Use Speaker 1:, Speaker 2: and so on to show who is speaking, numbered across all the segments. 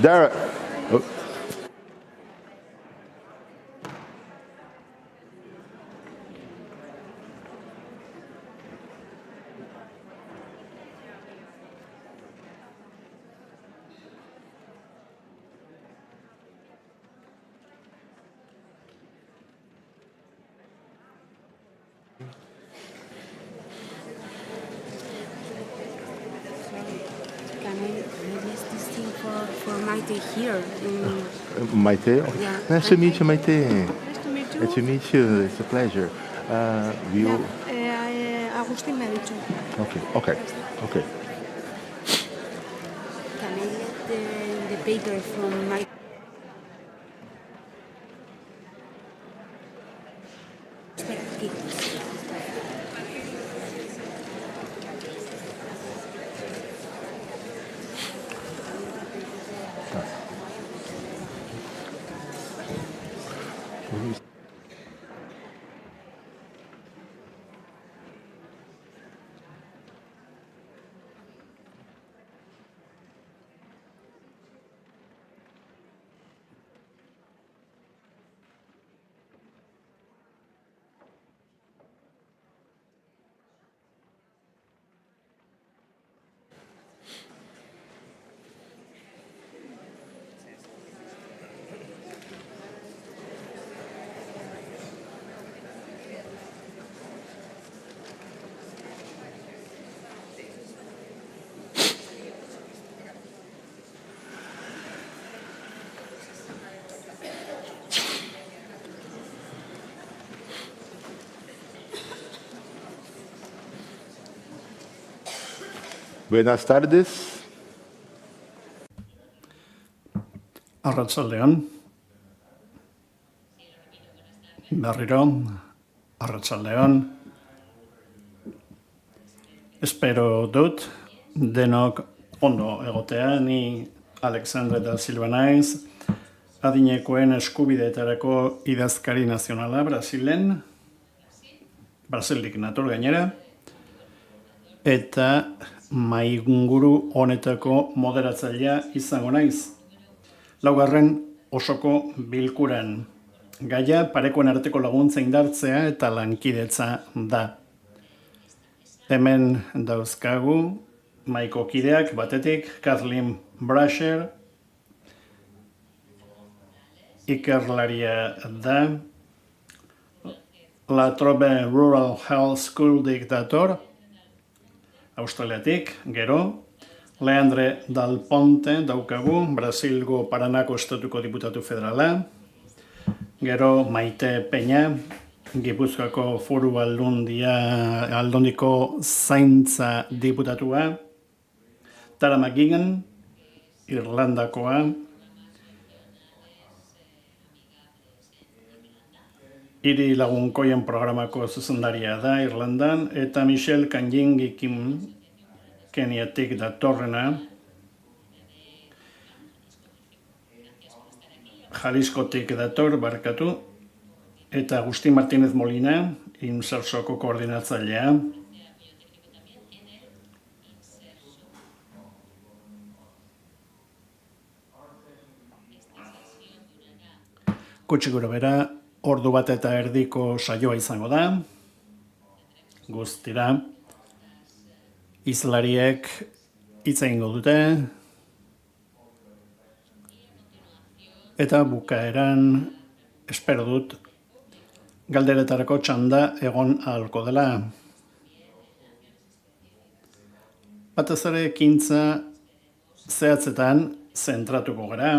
Speaker 1: There. Oh.
Speaker 2: Can I use this thing for Maite here?
Speaker 1: Maite?
Speaker 2: Yeah.
Speaker 1: Nice to meet you, Maite.
Speaker 2: Nice to meet you.
Speaker 1: Nice to meet you. It's a pleasure.
Speaker 2: Agustín me ha dicho.
Speaker 1: Okay.
Speaker 2: Can I get the paper from Maite? Espera, aquí.
Speaker 1: Buenas tardes.
Speaker 3: Arratsaldeon. Berriro, arratsaldeon. Espero dut denok ondo egotea, ni Alexandre da Silva naiz, adinekoen eskubideetarako idazkari nazionala Brasilen, Brasildik nator gainera, eta mainguru honetako moderatzailea izango naiz. Laugarren osoko bilkuran. Gaia parekoen arteko laguntza indartzea eta lankidetza da. Hemen dauzkagu mahaiko kideak batetik Kathleen Brasher, ikerlaria da, La Trobe Rural Health Schooldik dator, Australiatik, gero, Leandre Dal Ponte daukagu, Brasilgo Paranako estatuko diputatu federala, gero Maite Peña, Gipuzkoako Foru Aldundiko zaintza diputatua, Tara McGuigan, Irlandakoa, Hiri lagunkoien programako zuzendaria da Irlandan, eta Michelle Kanjingi Kim, Keniatik datorrena, Jaliscotik dator, barkatu, eta Agustín Martínez Molina, Insersoko koordinatzailea. Gutxi gorabehera, ordu bat eta erdiko saioa izango da, guztira, hizlariek hitz egingo dute, eta bukaeran, espero dut, galderetarako txanda egon ahalko dela. Batez ere ekintza zehatzetan zentratuko gara,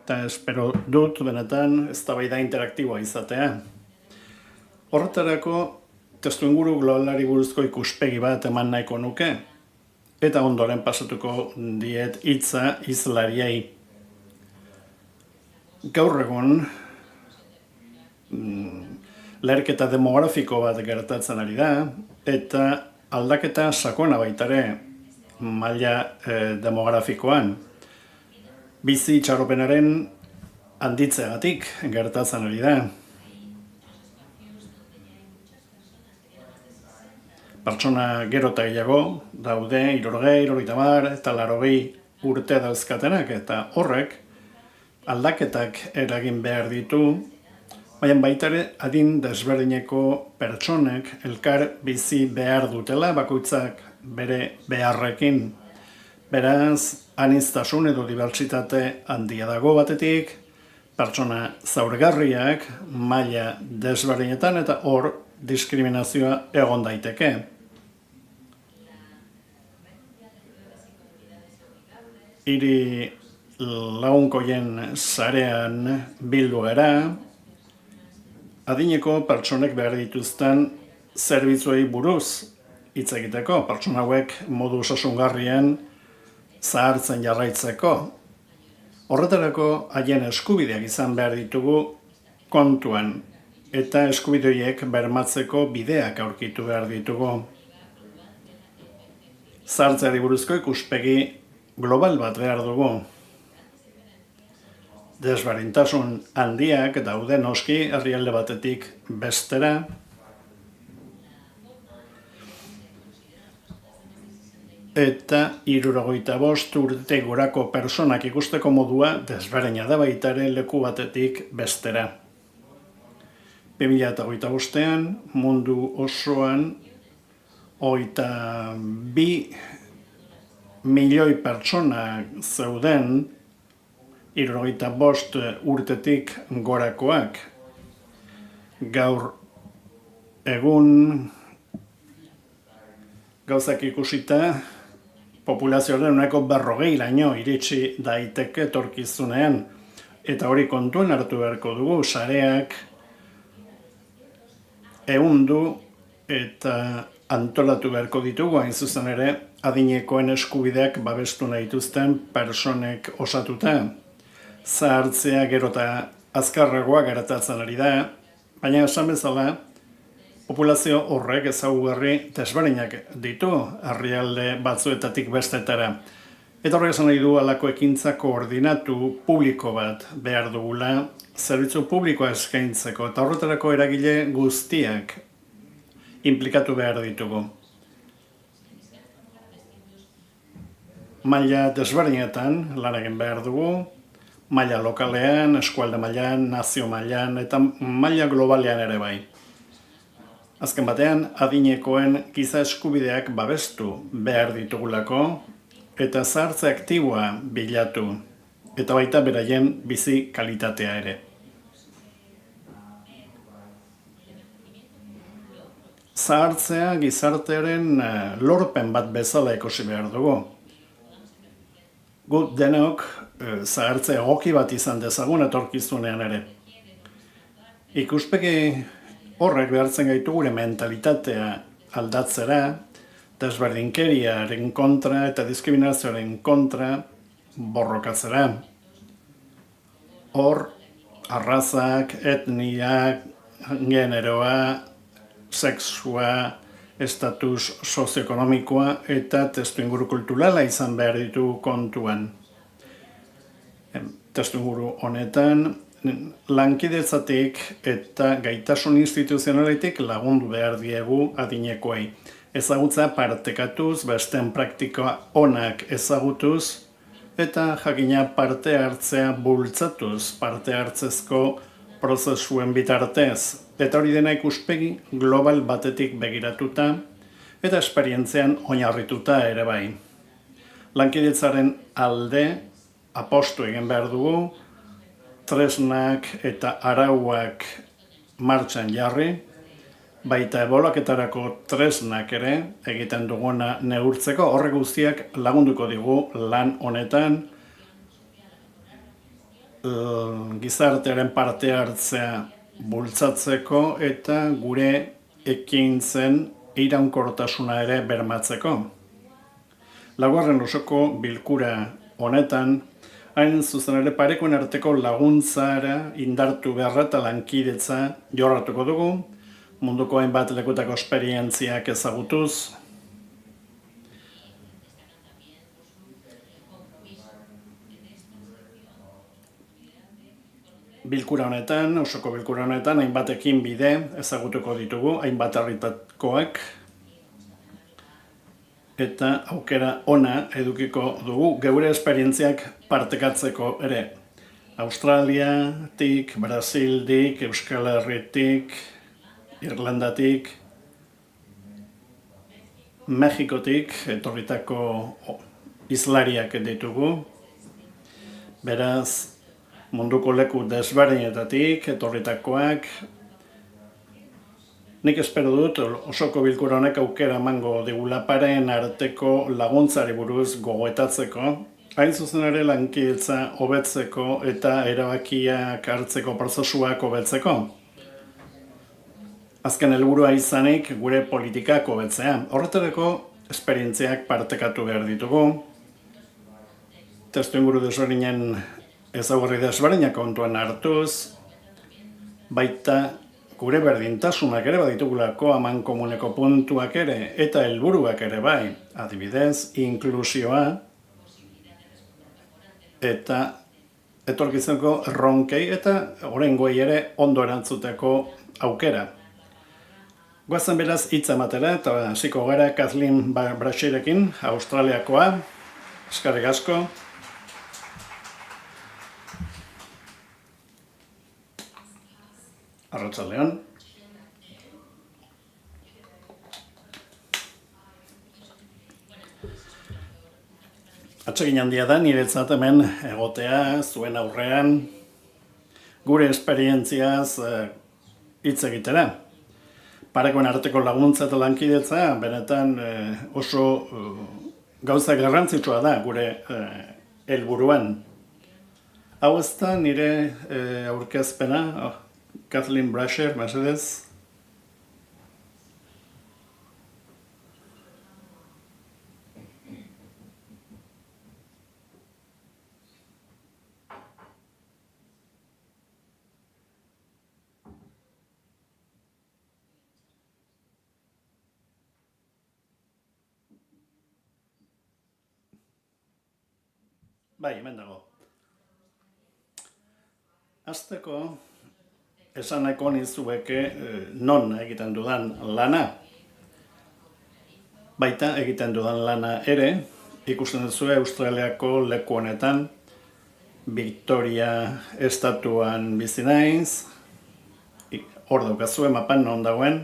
Speaker 3: eta espero dut benetan eztabaida interaktiboa izatea. Horretarako, testuinguru globalari buruzko ikuspegi bat eman nahiko nuke, eta ondoren pasatuko diet hitza hizlariei. Gaur egun, leherketa demografiko bat gertatzen ari da, eta aldaketa sakona baitare maila demografikoan. Bizi itxaropenaren handitzeagatik gertatzen ari da. Pertsona gero eta gehiago daude, 60, 70 eta 80 urte dauzkatenak eta horrek aldaketak eragin behar ditu, baina baita ere adin desberdineko pertsonek elkar bizi behar dutela, bakoitzak bere beharrekin. Beraz, aniztasun edo dibertsitate handia dago batetik, pertsona zaurgarriak maila desberdinetan eta hor diskriminazioa egon daiteke. Hiri lagunkoien sarean bildu gara, adineko pertsonek behar dituzten zerbitzuei buruz hitz egiteko, pertsona hauek modu osasungarrian zahartzen jarraitzeko. Horretarako haien eskubideak izan behar ditugu kontuan, eta eskubide horiek bermatzeko bideak aurkitu behar ditugu. Zahartzeari buruzko ikuspegi global bat behar dugu. Desberdintasun handiak daude noski herrialde batetik bestera, eta 65 urte gorako pertsonak ikusteko modua desberdina da baita ere leku batetik bestera. 2025ean mundu osoan 22 milioi pertsona zeuden 65 urtetik gorakoak. Gaur egun gauzak ikusita populazioaren 40%raino iritsi daiteke etorkizunean, eta hori kontuan hartu beharko dugu, sareak ehundu eta antolatu beharko ditugu, hain zuzen ere adinekoen eskubideak babestu nahi dituzten pertsonek osatuta. Zahartzea gero eta azkarragoa gertatzen ari da, baina esan bezala, populazio horrek ezaugarri desberdinak ditu herrialde batzuetatik bestetara. Eta horrek esan nahi du halako ekintza koordinatu publiko bat behar dugula, zerbitzu publikoa eskaintzeko, eta horretarako eragile guztiak inplikatu behar ditugu. Maila desberdinetan lan egin behar dugu, maila lokalean, eskualde mailan, nazio mailan eta maila globalean ere bai. Azken batean, adinekoen giza eskubideak babestu behar ditugulako eta zahartze aktiboa bilatu, eta baita beraien bizi kalitatea ere. Zahartzea gizartearen lorpen bat bezala ikusi behar dugu. Gu denok zahartze egoki bat izan dezagun etorkizunean ere. Ikuspegi horrek behartzen gaitu gure mentalitatea aldatzera, desberdinkeriaren kontra eta diskriminazioaren kontra borrokatzera. Hor, arrazak, etniak, generoa, sexua, estatus sozioekonomikoa eta testuinguru kulturala izan behar ditu kontuan. Testuinguru honetan, lankidetzatik eta gaitasun instituzionaletik lagundu behar diegu adinekoei. Ezagutza partekatuz, besteen praktikoa onak ezagutuz, eta jakina parte hartzea bultzatuz, parte hartzezko prozesuen bitartez. Eta hori dena ikuspegi global batetik begiratuta eta esperientzean oinarrituta ere bai. Lankidetzaren alde apostu egin behar dugu, tresnak eta arauak martxan jarri, baita ebolakatarako tresnak ere egiten duguna neurtzeko, horrek guztiak lagunduko digu lan honetan, gizartearen parte hartzea bultzatzeko eta gure ekintzen iraunkortasuna ere bermatzeko. Laugarren osoko bilkura honetan, hain zuzen ere parekoen arteko laguntzara indartu beharra eta lankidetza jorratuko dugu, munduko hainbat lekutako esperientziak ezagutuz, bilkura honetan, osoko bilkura honetan, hainbatekin bide ezagutuko ditugu, hainbat herritakoak. eta aukera ona edukiko dugu geure esperientziak partekatzeko ere. Australiatik, Brasildik, Euskal Herritik, Irlandatik, Mexikotik etorritako hizlariak ditugu. Beraz, munduko leku desberdinetatik etorritakoak. Nik espero dut osoko bilkura honek aukera emango digula pareen arteko laguntzari buruz gogoetatzeko, hain zuzen ere lankidetza hobetzeko eta erabakiak hartzeko prozesuak hobetzeko. Azken helburua izanik gure politikak hobetzea. Horretarako esperientziak partekatu behar ditugu. Testuinguru desberdinen ezaugarri desberdinak kontuan hartuz, baita gure berdintasunak ere baditugulako amankomuneko puntuak ere eta helburuak ere bai, adibidez, inklusioa eta etorkizuneko erronkei eta oraingoei ere ondo erantzuteko aukera. Goazen beraz hitz ematera eta hasiko gara Kathleen Brasherekin, Australiakoa. Eskerrik asko. Arratsaldeon. Atsegin handia da niretzat hemen egotea, zuen aurrean, gure esperientziaz hitz egitera. Parekoen arteko laguntza eta lankidetza, benetan oso gauza garrantzitsua da gure helburuan. Hau ez da nire aurkezpena, Kathleen Brasher, mesedez. Bai, hemen dago. Hasteko, esan nahiko nizueke non egiten dudan lana. Baita egiten dudan lana ere, ikusten duzue Australiako leku honetan, Victoria estatuan bizi naiz, hor daukazue mapan non dagoen,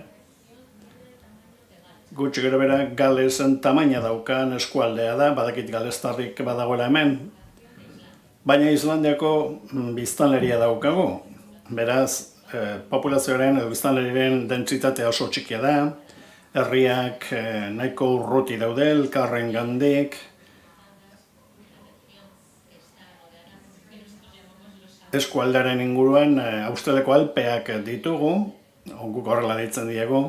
Speaker 3: gutxi gero bera Galesen tamaina daukan eskualdea da, badakit galestarrik badagoela hemen, baina Islandiako biztanleria daukagu, beraz, populazioaren edo biztanleriaren dentsitatea oso txikia da, herriak nahiko urruti daude elkarren gandik, eskualdaren inguruan Australiako Alpeak ditugu, guk horrela deitzen diegu,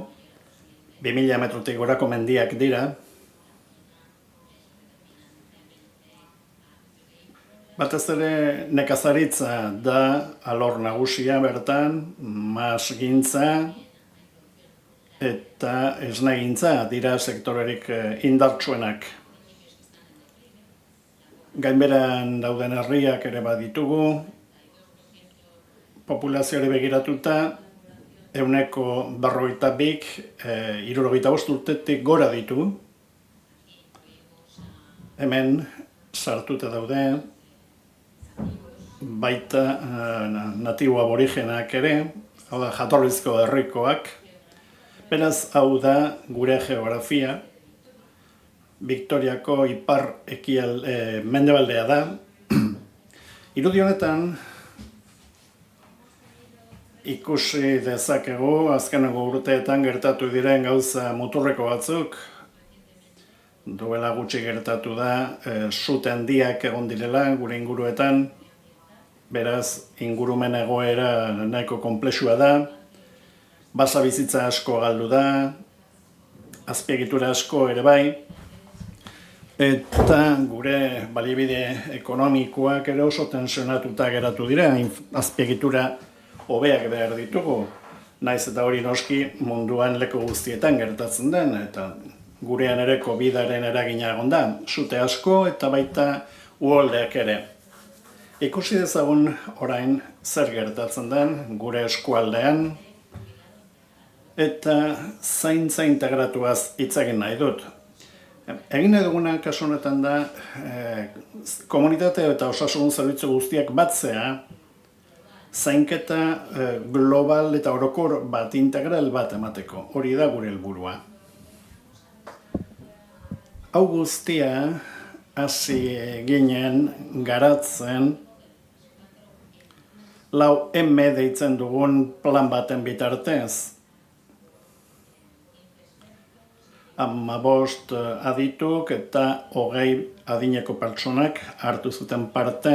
Speaker 3: 2000 metrotik gorako mendiak dira. Batez ere nekazaritza da alor nagusia bertan, masgintza eta esnegintza dira sektorerik indartsuenak. Gainberan dauden herriak ere baditugu, populazioari begiratuta, 152, 65 urtetik gora ditu. Hemen sartuta daude, baita natibo aborigenak ere, hau da jatorrizko herrikoak. Beraz, hau da gure geografia, Victoriako ipar mendebaldea da. Irudi honetan, ikusi dezakegu, azkeneko urteetan gertatu diren gauza muturreko batzuk, duela gutxi gertatu da, sute handiak egon direla gure inguruetan, beraz, ingurumen egoera nahiko konplexua da, basa bizitza asko galdu da, azpiegitura asko ere bai, eta gure baliabide ekonomikoak ere oso tensionatuta geratu dira, azpiegitura hobeak behar ditugu, naiz eta hori noski munduan leku guztietan gertatzen den, eta gurean ere COVID-aren eragina egon da, sute asko eta baita uholdeak ere. Ikusi dezagun orain zer gertatzen den gure eskualdean, eta zaintza integratuaz hitz egin nahi dut. Egin nahi duguna kasu honetan da komunitate eta osasun zerbitzu guztiak batzea, zainketa global eta orokor bat, integral bat emateko. Hori da gure helburua. Hau guztia hasi ginen garatzen 4M deitzen dugun plan baten bitartez. 15 adituk eta 20 adineko pertsonak hartu zuten parte.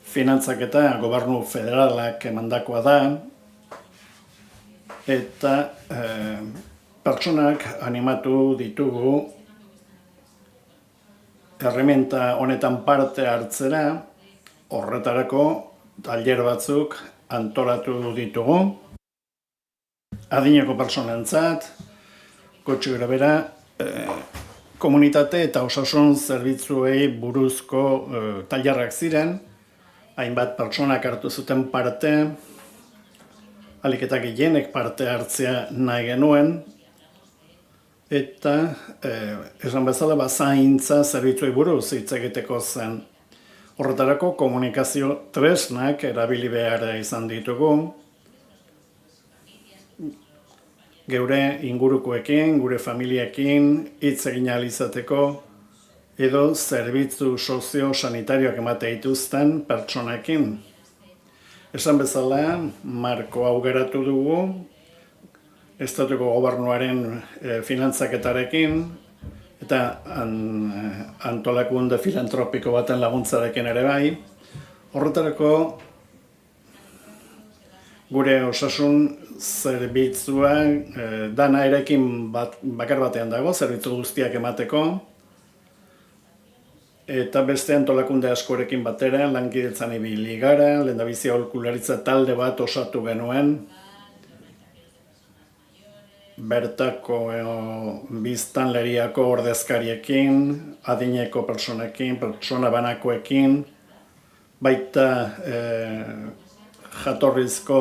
Speaker 3: Finantzaketa gobernu federalak emandakoa da, eta pertsonak animatu ditugu herramienta honetan parte hartzera. Horretarako tailer batzuk antolatu ditugu. Adineko pertsonentzat, gutxi gorabehera, komunitate eta osasun zerbitzuei buruzko tailerrak ziren, hainbat pertsonak hartu zuten parte, ahalik eta gehienek parte hartzea nahi genuen, eta esan bezala zaintza zerbitzuei buruz hitz egiteko zen. Horretarako komunikazio tresnak erabili behar izan ditugu, geure ingurukoekin, gure familiekin hitz egin ahal izateko, edo zerbitzu sozio-sanitarioak emate dituzten pertsonekin. Esan bezala, marko hau geratu dugu, estatuko gobernuaren finantzaketarekin, eta antolakunde filantropiko baten laguntzarekin ere bai. Horretarako, gure osasun zerbitzua dana erekin bakar batean dago, zerbitzu guztiak emateko, eta beste antolakunde askorekin batera lankidetzan ibili gara, lehendabizi aholkularitza talde bat osatu genuen, bertako biztanleriako ordezkariekin, adineko pertsonekin, pertsona banakoekin, baita jatorrizko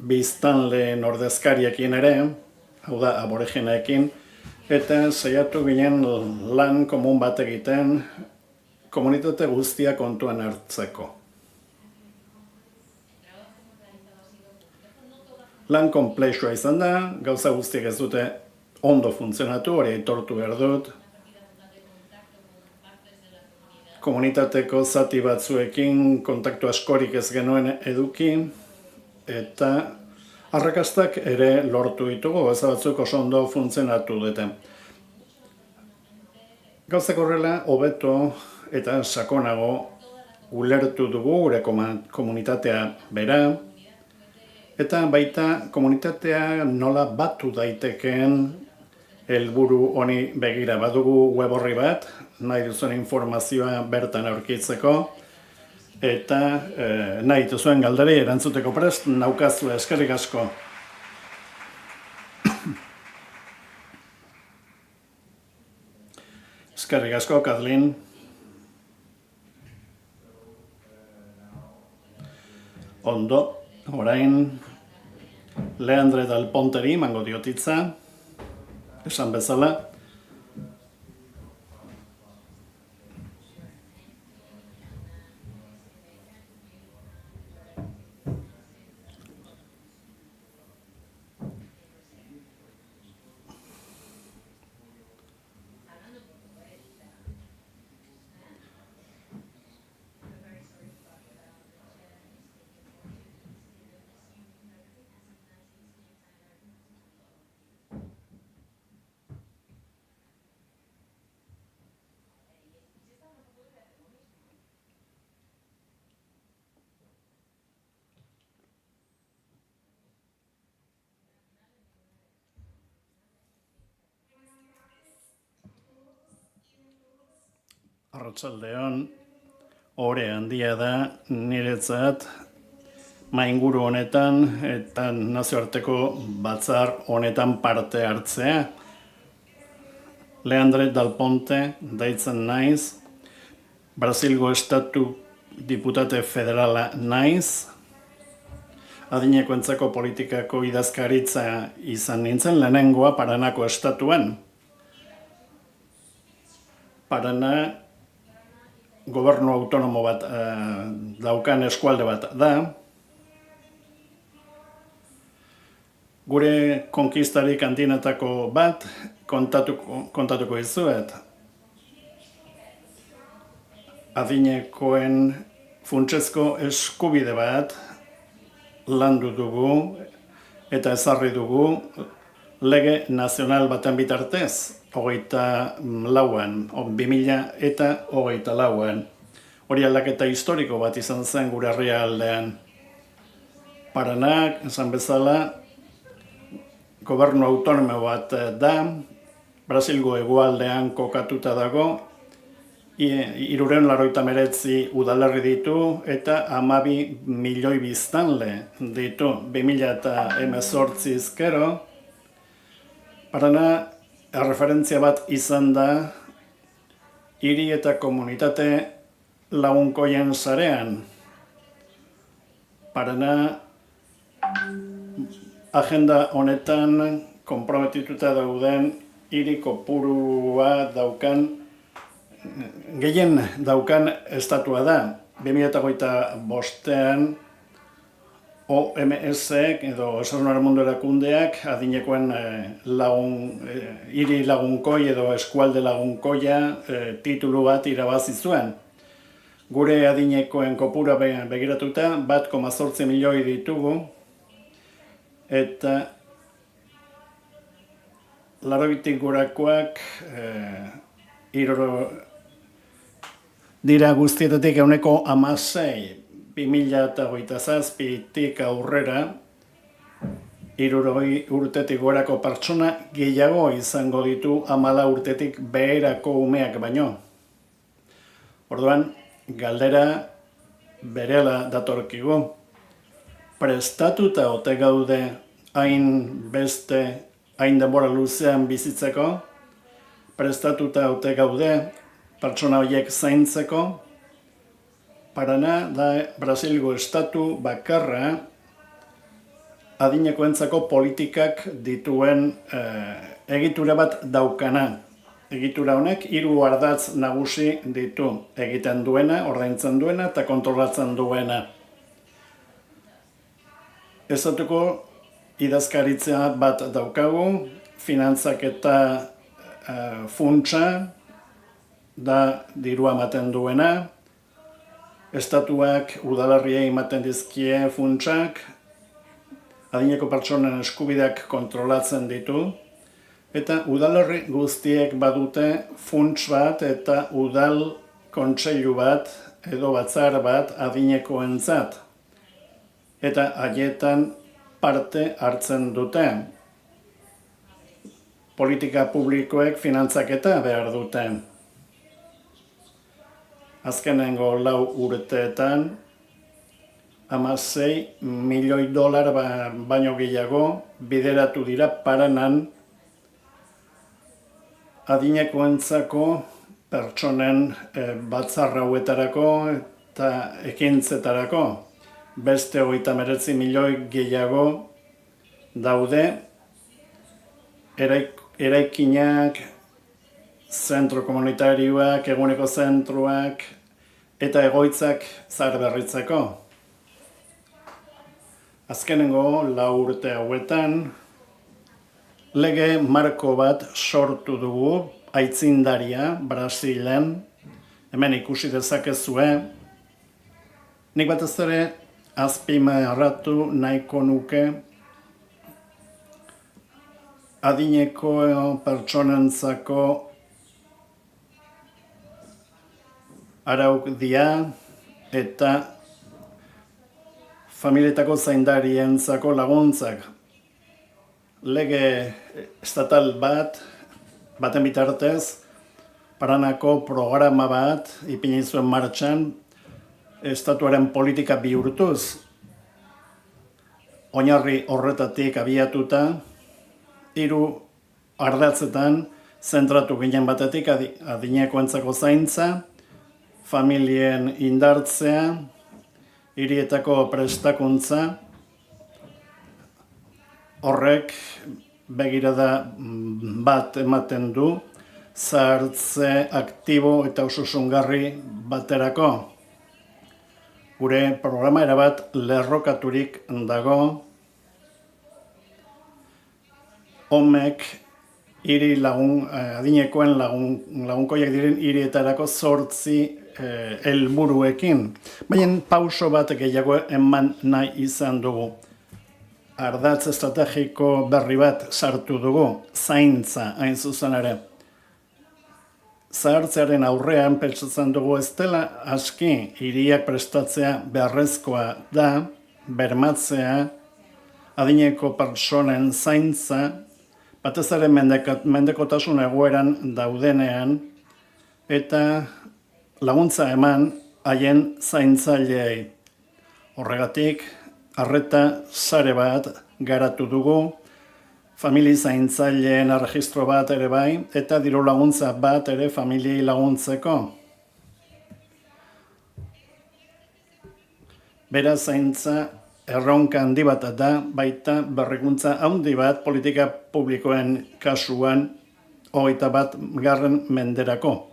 Speaker 3: biztanleen ordezkariekin ere, hau da, aborigineekin, eta saiatu ginen lan komun bat egiten komunitate guztia kontuan hartzeko. Lan konplexua izan da, gauza guztiak ez dute ondo funtzionatu, hori aitortu behar dut. Komunitateko zati batzuekin kontaktu askorik ez genuen eduki, eta arrakastak ere lortu ditugu, gauza batzuk oso ondo funtzionatu dute. Gauzak horrela, hobeto eta sakonago ulertu dugu gure komunitatea bera, eta baita komunitatea nola batu daitekeen helburu honi begira. Badugu web orri bat, nahi duzuen informazioa bertan aurkitzeko, eta nahi duzuen galderi erantzuteko prest naukazu, eskerrik asko. Eskerrik asko, Kathleen. Ondo, orain Leandre Dal Ponteri emango diot hitza, esan bezala. Arratsaldeon, ore handia da niretzat mainguru honetan eta nazioarteko batzar honetan parte hartzea. Leandre Dal Ponte deitzen naiz, Brasilgo estatu diputate federala naiz, adinekoentzako politikako idazkaritza izan nintzen lehenengoa Paranako estatuan. Parana gobernu autonomo bat daukan eskualde bat da. Gure konkistarik handienetako bat kontatuko dizuet. Adinekoen funtsezko eskubide bat landu dugu eta ezarri dugu lege nazional baten bitartez, 2024an. Hori aldaketa historiko bat izan zen gure herrialdean. Paranak, esan bezala, gobernu autonomo bat da, Brasilgo hegoaldean kokatuta dago, 389 udalerri ditu eta 12 milioi biztanle ditu 2018 gero. Parana erreferentzia bat izan da hiri eta komunitate lagunkoien sarean. Parana agenda honetan konprometituta dauden hiri kopurua gehien daukan estatua da. 2025an OMS-ek edo Osasun Mundu Erakundeak adinekoen hiri lagunkoi edo eskualde lagunkoia titulu bat irabazi zuen. Gure adinekoen kopura begiratuta 1,8 milioi ditugu eta 80 gorakoak dira guztietatik 16%. 2027tik aurrera 60 urtetik gorako pertsona gehiago izango ditu 14 urtetik beherako umeak baino. Orduan, galdera berehala datorkigu. Prestatuta ote gaude hain denbora luzean bizitzeko? Prestatuta ote gaude pertsona horiek zaintzeko? Parana da Brasilgo estatu bakarra adinekoentzako politikak dituen egitura bat daukana. Egitura honek 3 ardatz nagusi ditu: egiten duena, ordaintzen duena eta kontrolatzen duena. Estatuko idazkaritza bat daukagu, finantzak eta funtsa da dirua ematen duena. Estatuak udalerriei ematen dizkie funtsak, adineko pertsonen eskubideak kontrolatzen ditu, eta udalerri guztiek badute funts bat eta udal kontseilu bat edo batzar bat adinekoentzat. Eta haietan parte hartzen dute. Politika publikoek finantzaketa behar dute. Azkenengo 4 urteetan, 16 milioi dolar baino gehiago bideratu dira Paranan adinekoentzako pertsonen batzar hauetarako eta ekintzetarako. Beste 39 milioi gehiago daude eraikinak, zentro komunitarioak, eguneko zentroak eta egoitzak zaharberritzeko. Azkenengo 4 urte hauetan lege marko bat sortu dugu, aitzindaria, Brasilen. Hemen ikusi dezakezue. Nik batez ere azpimarratu nahiko nuke adineko pertsonentzako araudia eta familietako zaindarientzako laguntzak. Lege estatal baten bitartez, Paranako programa bat ipini zuen martxan, estatuaren politika bihurtuz. Oinarri horretatik abiatuta, 3 ardatzetan zentratu ginen batetik adinekoentzako zaintza, familien indartzea, hirietako prestakuntza, horrek begirada bat ematen du zahartze aktibo eta osasungarri baterako. Gure programa erabat lerrokaturik dago, homek adinekoen lagunkoiak diren hirietarako 8 helburuekin. Baina pauso bat gehiago eman nahi izan dugu. Ardatz estrategiko berri bat sartu dugu, zaintza hain zuzen ere. Zahartzearen aurrean pentsatzen dugu ez dela aski hiriak prestatzea beharrezkoa da, bermatzea, adineko pertsonen zaintza, batez ere mendekotasun egoeran daudenean, eta laguntza eman haien zaintzaileei. Horregatik, arreta sare bat garatu dugu, famili zaintzaileen erregistro bat ere bai, eta diru laguntza bat ere familiei laguntzeko. Beraz zaintza erronka handi bat da, baita berrikuntza handi bat politika publikoen kasuan 21. menderako.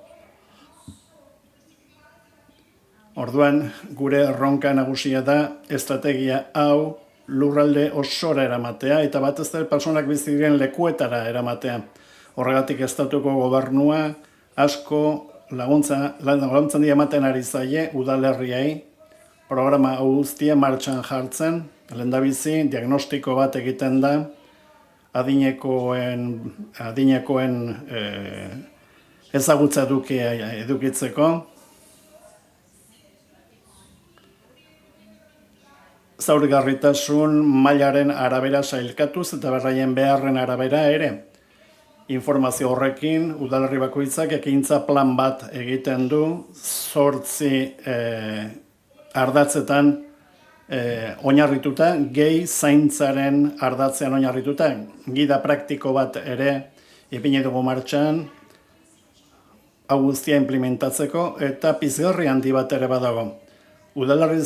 Speaker 3: Orduan, gure erronka nagusia da estrategia hau lurralde osora eramatea eta batez ere pertsonak bizi diren lekuetara eramatea. Horregatik estatuko gobernua asko laguntzen ematen ari zaie udalerriei, programa hau guztia martxan jartzen, lehendabizi diagnostiko bat egiten da adinekoen ezagutza edukitzeko, zaurgarritasun mailaren arabera sailkatuz eta berraien beharren arabera ere. Informazio horrekin, udalerri bakoitzak ekintza plan bat egiten du, 8 ardatzetan oinarrituta, gehi zaintzaren ardatzean oinarrituta, gida praktiko bat ere ipini dugu martxan, hau guztia implementatzeko, eta pizgarri handi bat ere badago. Udalerri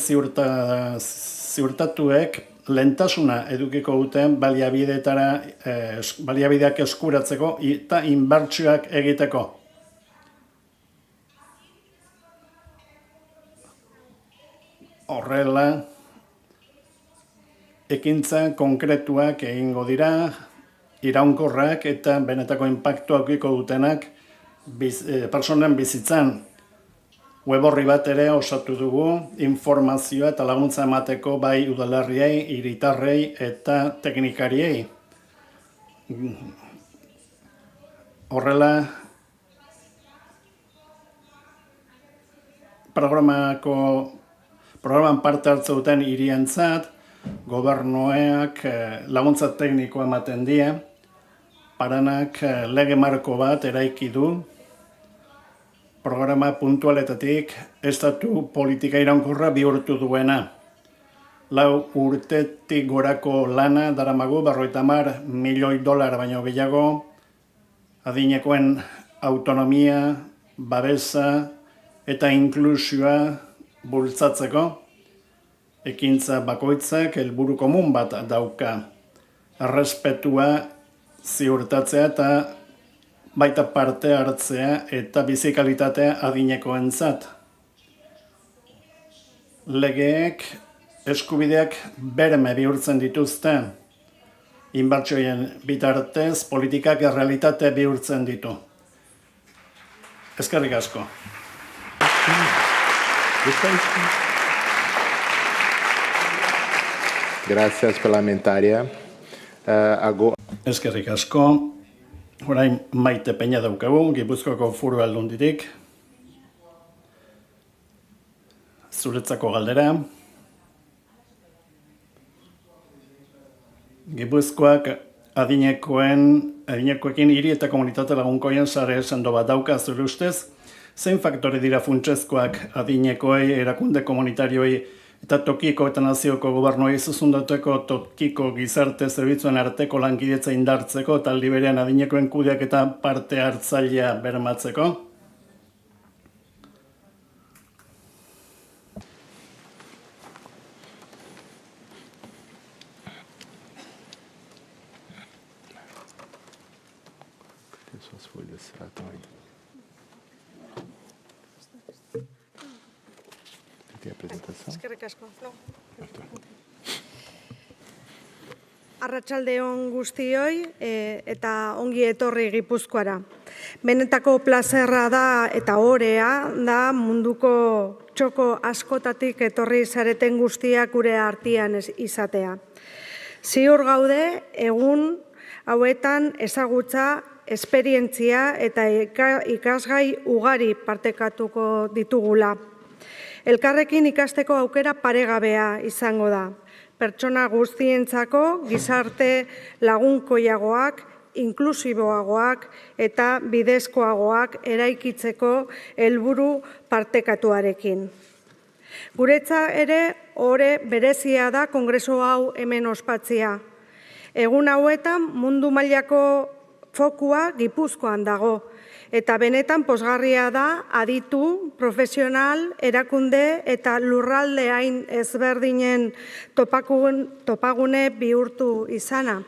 Speaker 3: ziurtatuek lehentasuna edukiko duten baliabideak eskuratzeko eta inbertsioak egiteko. Horrela, ekintza konkretuak egingo dira, iraunkorrak eta benetako inpaktua edukiko dutenak pertsonen bizitzan. Web orri bat ere osatu dugu, informazioa eta laguntza emateko bai udalerriei, hiritarrei eta teknikariei. Horrela, programan parte hartze duten hirientzat, gobernuak laguntza teknikoa ematen die, Paranak lege marko bat eraiki du, programa puntualetatik estatu politika iraunkorra bihurtu duena. 4 urtetik gorako lana daramagu $50 milioi baino gehiago, adinekoen autonomia, babesa eta inklusioa bultzatzeko, ekintza bakoitzak helburu komun bat dauka. Errespetua ziurtatzea eta baita parte hartzea eta bizikalitatea adinekoentzat. Legeek eskubideak berme bihurtzen dituzte. Inbertsioen bitartez politikak errealitate bihurtzen ditu. Eskerrik asko.
Speaker 1: Gracias parlamentaria.
Speaker 3: Eskerrik asko. Orain Maite Peña daukagu, Gipuzkoako Foru Aldunditik. Zuretzako galdera. Gipuzkoak adinekoekin hiri eta komunitate lagunkoien sare sendo bat dauka zure ustez. Zein faktore dira funtsezkoak adinekoei, erakunde komunitarioei eta tokiko eta nazioko gobernuei zuzenduteko tokiko gizarte zerbitzuen arteko lankidetza indartzeko eta aldi berean adinekoen kudeaketa parte hartzailea bermatzeko?
Speaker 1: As folhas tratam aí. Tem a apresentação?
Speaker 4: Eskerrik asko. Arratsalde-on guztioi eta ongi etorri Gipuzkoara. Benetako plazerra da eta orea da munduko txoko askotatik etorri zareten guztiak gure artean izatea. Ziur gaude egun hauetan ezagutza, esperientzia eta ikasgai ugari partekatuko ditugula. Elkarrekin ikasteko aukera paregabea izango da. Pertsona guztientzako gizarte lagunkoiagoak, inklusiboagoak eta bidezkoagoak eraikitzeko helburu partekatuarekin. Guretza ere ore berezia da kongresu hau hemen ospatzea. Egun hauetan mundu mailako fokua Gipuzkoan dago. Eta benetan pozgarria da aditu, profesional, erakunde eta lurralde hain ezberdinen topagune bihurtu izana.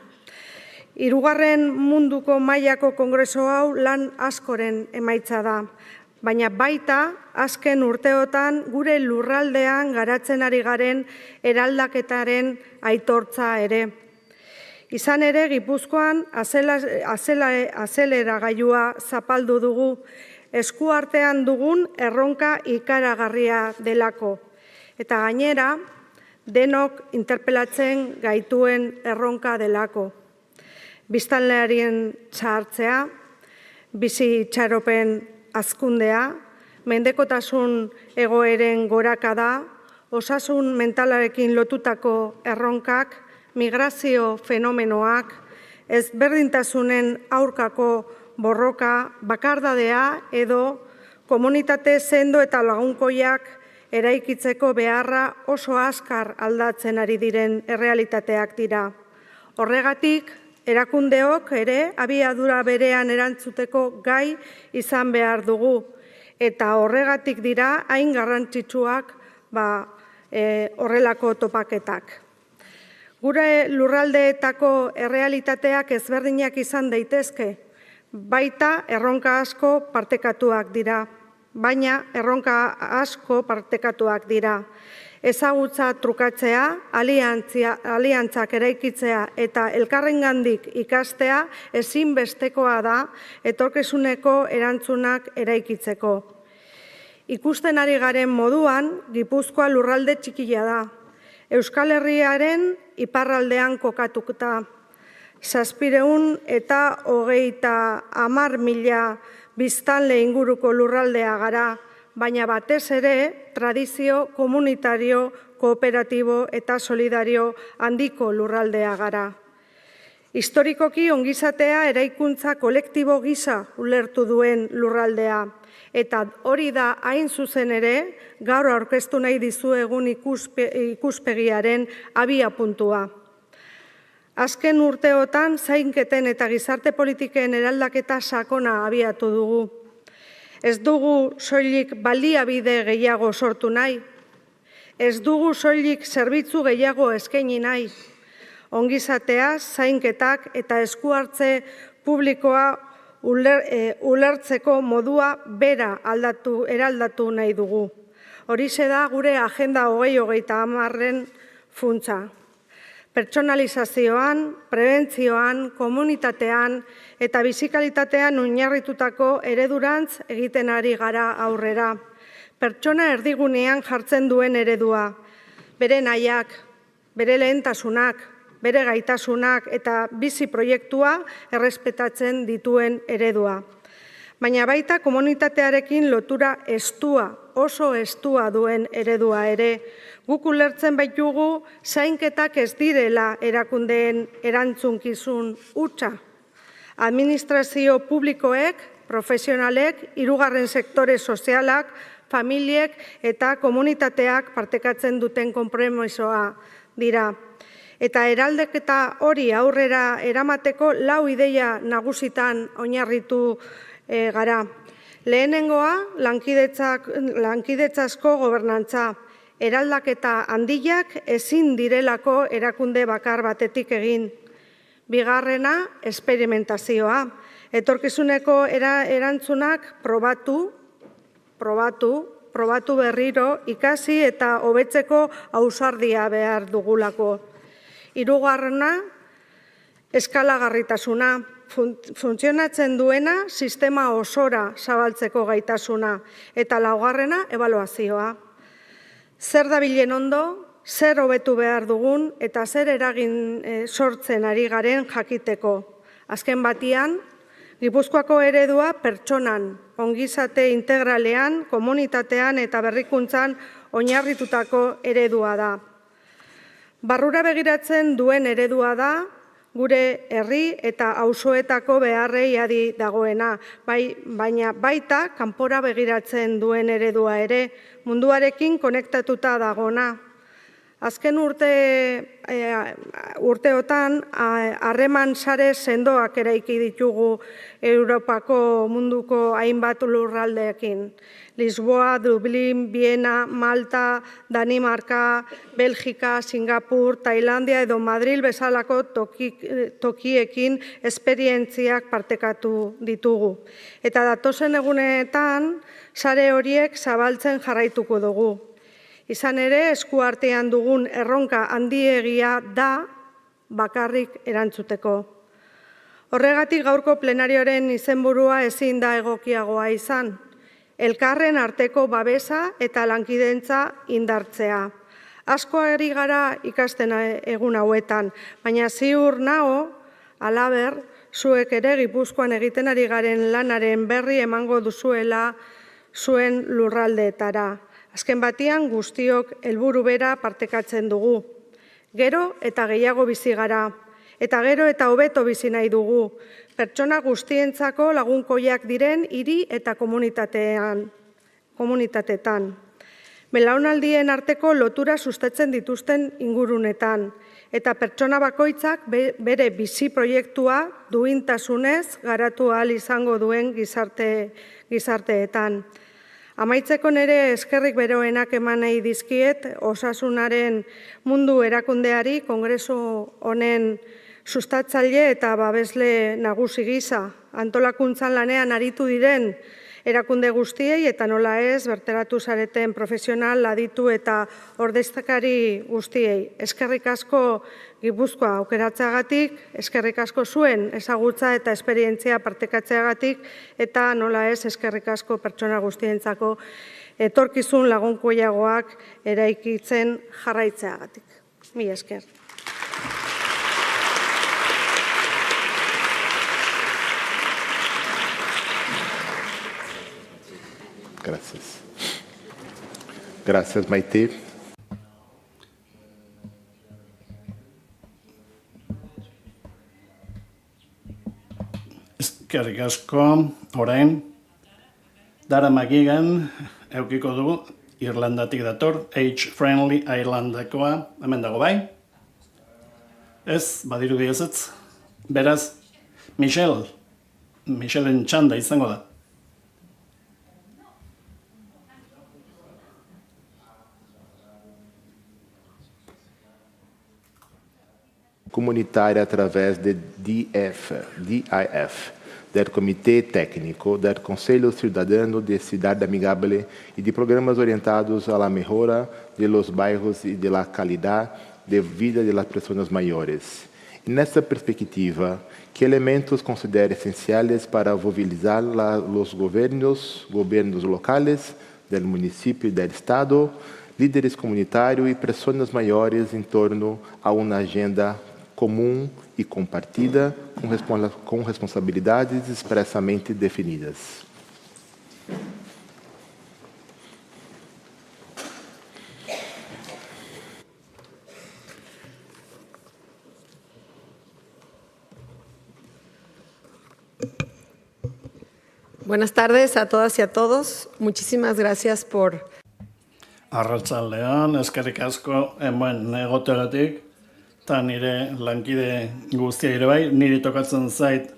Speaker 4: Hirugarren munduko mailako kongreso hau lan askoren emaitza da, baina baita azken urteotan gure lurraldean garatzen ari garen eraldaketaren aitortza ere. Izan ere, Gipuzkoan azeleragailua zapaldu dugu, eskuartean dugun erronka ikaragarria delako. Eta gainera, denok interpelatzen gaituen erronka delako. Biztanlearien txartzea, bizi itxaropen hazkundea, mendekotasun egoeren gorakada, osasun mentalarekin lotutako erronkak, migrazio fenomenoak, ezberdintasunen aurkako borroka, bakardadea edo komunitate sendo eta lagunkoiak eraikitzeko beharra oso azkar aldatzen ari diren errealitateak dira. Horregatik, erakundeok ere abiadura berean erantzuteko gai izan behar dugu eta horregatik dira hain garrantzitsuak horrelako topaketak. Gure lurraldeetako errealitateak ezberdinak izan daitezke, baita erronka asko partekatuak dira, baina erronka asko partekatuak dira. Ezagutza trukatzea, aliantzak eraikitzea eta elkarrengandik ikastea ezinbestekoa da etorkizuneko erantzunak eraikitzeko. Ikusten ari garen moduan, Gipuzkoa lurralde txikia da. Euskal Herriaren iparraldean kokatuta. 700 eta 30.000 biztanle inguruko lurraldea gara, baina batez ere tradizio komunitario, kooperatibo eta solidario handiko lurraldea gara. Historikoki ongizatea eraikuntza kolektibo gisa ulertu duen lurraldea. Eta hori da hain zuzen ere, gaur aurkeztu nahi dizuegun ikuspegiaren abiapuntua. Azken urteotan zainketen eta gizarte politiken eraldaketa sakona abiatu dugu. Ez dugu soilik baliabide gehiago sortu nahi. Ez dugu soilik zerbitzu gehiago eskaini nahi. Ongizatea, zainketak eta eskuhartze publikoa ulertzeko modua bera eraldatu nahi dugu. Horixe da gure Agenda 2030-en funtsa. Pertsonalizazioan, prebentzioan, komunitatean eta bizikalitatean oinarritutako eredurantz egiten ari gara aurrera. Pertsona erdigunean jartzen duen eredua, bere nahiak, bere lehentasunak, bere gaitasunak eta bizi proiektua errespetatzen dituen eredua. Baina baita komunitatearekin lotura estua, oso estua duen eredua ere. Guk ulertzen baitugu zainketak ez direla erakundeen erantzunkizun hutsa. Administrazio publikoek, profesionalek, hirugarren sektore sozialak, familiek eta komunitateak partekatzen duten konpromisoa dira. Eta eraldaketa hori aurrera eramateko 4 ideia nagusitan oinarritu gara. Lehenengoa, lankidetzazko gobernantza. Eraldaketa handiak ezin direlako erakunde bakar batetik egin. Bigarrena, esperimentazioa. Etorkizuneko erantzunak probatu berriro, ikasi eta hobetzeko ausardia behar dugulako. Hirugarrena, eskalagarritasuna, funtzionatzen duena sistema osora zabaltzeko gaitasuna, eta laugarrena, ebaluazioa. Zer dabilen ondo, zer hobetu behar dugun eta zer eragin sortzen ari garen jakiteko. Azken batian, Gipuzkoako eredua pertsonan, ongizate integralean, komunitatean eta berrikuntzan oinarritutako eredua da. Barrura begiratzen duen eredua da, gure herri eta auzoetako beharrei adi dagoena, baina baita kanpora begiratzen duen eredua ere, munduarekin konektatuta dagoena. Azken urteotan, harreman sare sendoak eraiki ditugu Europako munduko hainbat lurraldeekin. Lisboa, Dublin, Viena, Malta, Danimarka, Belgika, Singapur, Tailandia edo Madril bezalako tokiekin esperientziak partekatu ditugu. Eta datozen egunetan, sare horiek zabaltzen jarraituko dugu. Izan ere, eskuartean dugun erronka handiegia da bakarrik erantzuteko. Horregatik gaurko plenarioaren izenburua ezin da egokiagoa izan. Elkarren arteko babesa eta lankidentza indartzea. Asko ari gara ikasten egun hauetan, baina ziur nago, halaber, zuek ere Gipuzkoan egiten ari garen lanaren berri emango duzuela zuen lurraldeetara. Azken batian guztiok helburu bera partekatzen dugu. Gero eta gehiago bizi gara, eta gero eta hobeto bizi nahi dugu. Pertsona guztientzako lagunkoiak diren hiri eta komunitateetan. Belaunaldien arteko lotura sustatzen dituzten ingurunetan, eta pertsona bakoitzak bere bizi proiektua duintasunez garatu ahal izango duen gizarteetan. Amaitzeko nere eskerrik beroenak eman nahi dizkiet osasunaren mundu erakundeari, kongresu honen sustatzaile eta babesle nagusi gisa. Antolakuntzan lanean aritu diren erakunde guztiei eta nola ez berteratu zareten profesional, aditu eta ordezkari guztiei. Eskerrik asko Gipuzkoa aukeratzeagatik, eskerrik asko zuen ezagutza eta esperientzia partekatzeagatik eta nola ez eskerrik asko pertsona guztientzako etorkizun lagunkoiagoak eraikitzen jarraitzeagatik. Mila esker.
Speaker 1: Gracias. Gracias, Maite.
Speaker 3: Eskerrik asko, orain, Dara Magigan eukiko dugu, Irlandatik dator, Age-Friendly Irlandakoa, hemen dago bai? Ez, badirudi ezetz. Beraz, Michelen txanda izango da.
Speaker 1: Comunitária através de DIF, del Comitê Técnico, del Conselho Cidadano de Cidade Amigável e de programas orientados à la mejora de los bairros e de la calidad de vida de las personas mayores. E nessa perspectiva, que elementos considera essenciais para mobilizar os governos locais, do município e do estado, líderes comunitários e pessoas maiores em torno a uma agenda comum e compartida, com responsabilidades expressamente definidas.
Speaker 5: Buenas tardes a todas y a todos. Muchísimas gracias por...
Speaker 3: Arratsaldean, eskerrik asko hemen egoteagatik, eta nire lankide guztia ere bai, niri tokatzen zait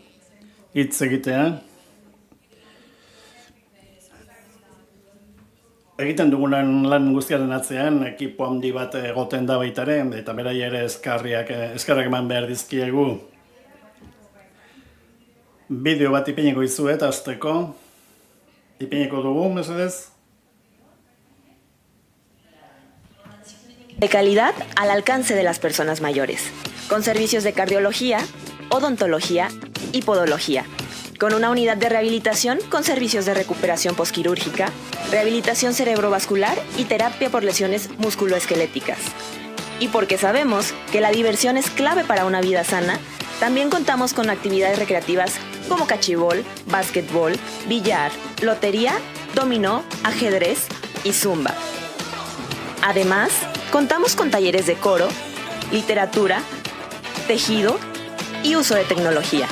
Speaker 3: hitz egitea. Egiten dugunan lan guztiaren atzean, ekipo handi bat egoten da baitare, eta berai ere eskerrak eman behar dizkiegu. bideo bat ipiniko izuet, hasteko. Ipiniko dugu, mesedez?
Speaker 6: De calidad al alcance de las personas mayores, con servicios de cardiología, odontología y podología, con una unidad de rehabilitación con servicios de recuperación posquirúrgica, rehabilitación cerebrovascular y terapia por lesiones musculoesqueléticas. Y porque sabemos que la diversión es clave para una vida sana, también contamos con actividades recreativas como cachibol, básquetbol, billar, lotería, dominó, ajedrez y zumba. Además, contamos con talleres de coro, literatura, tejido y uso de tecnología.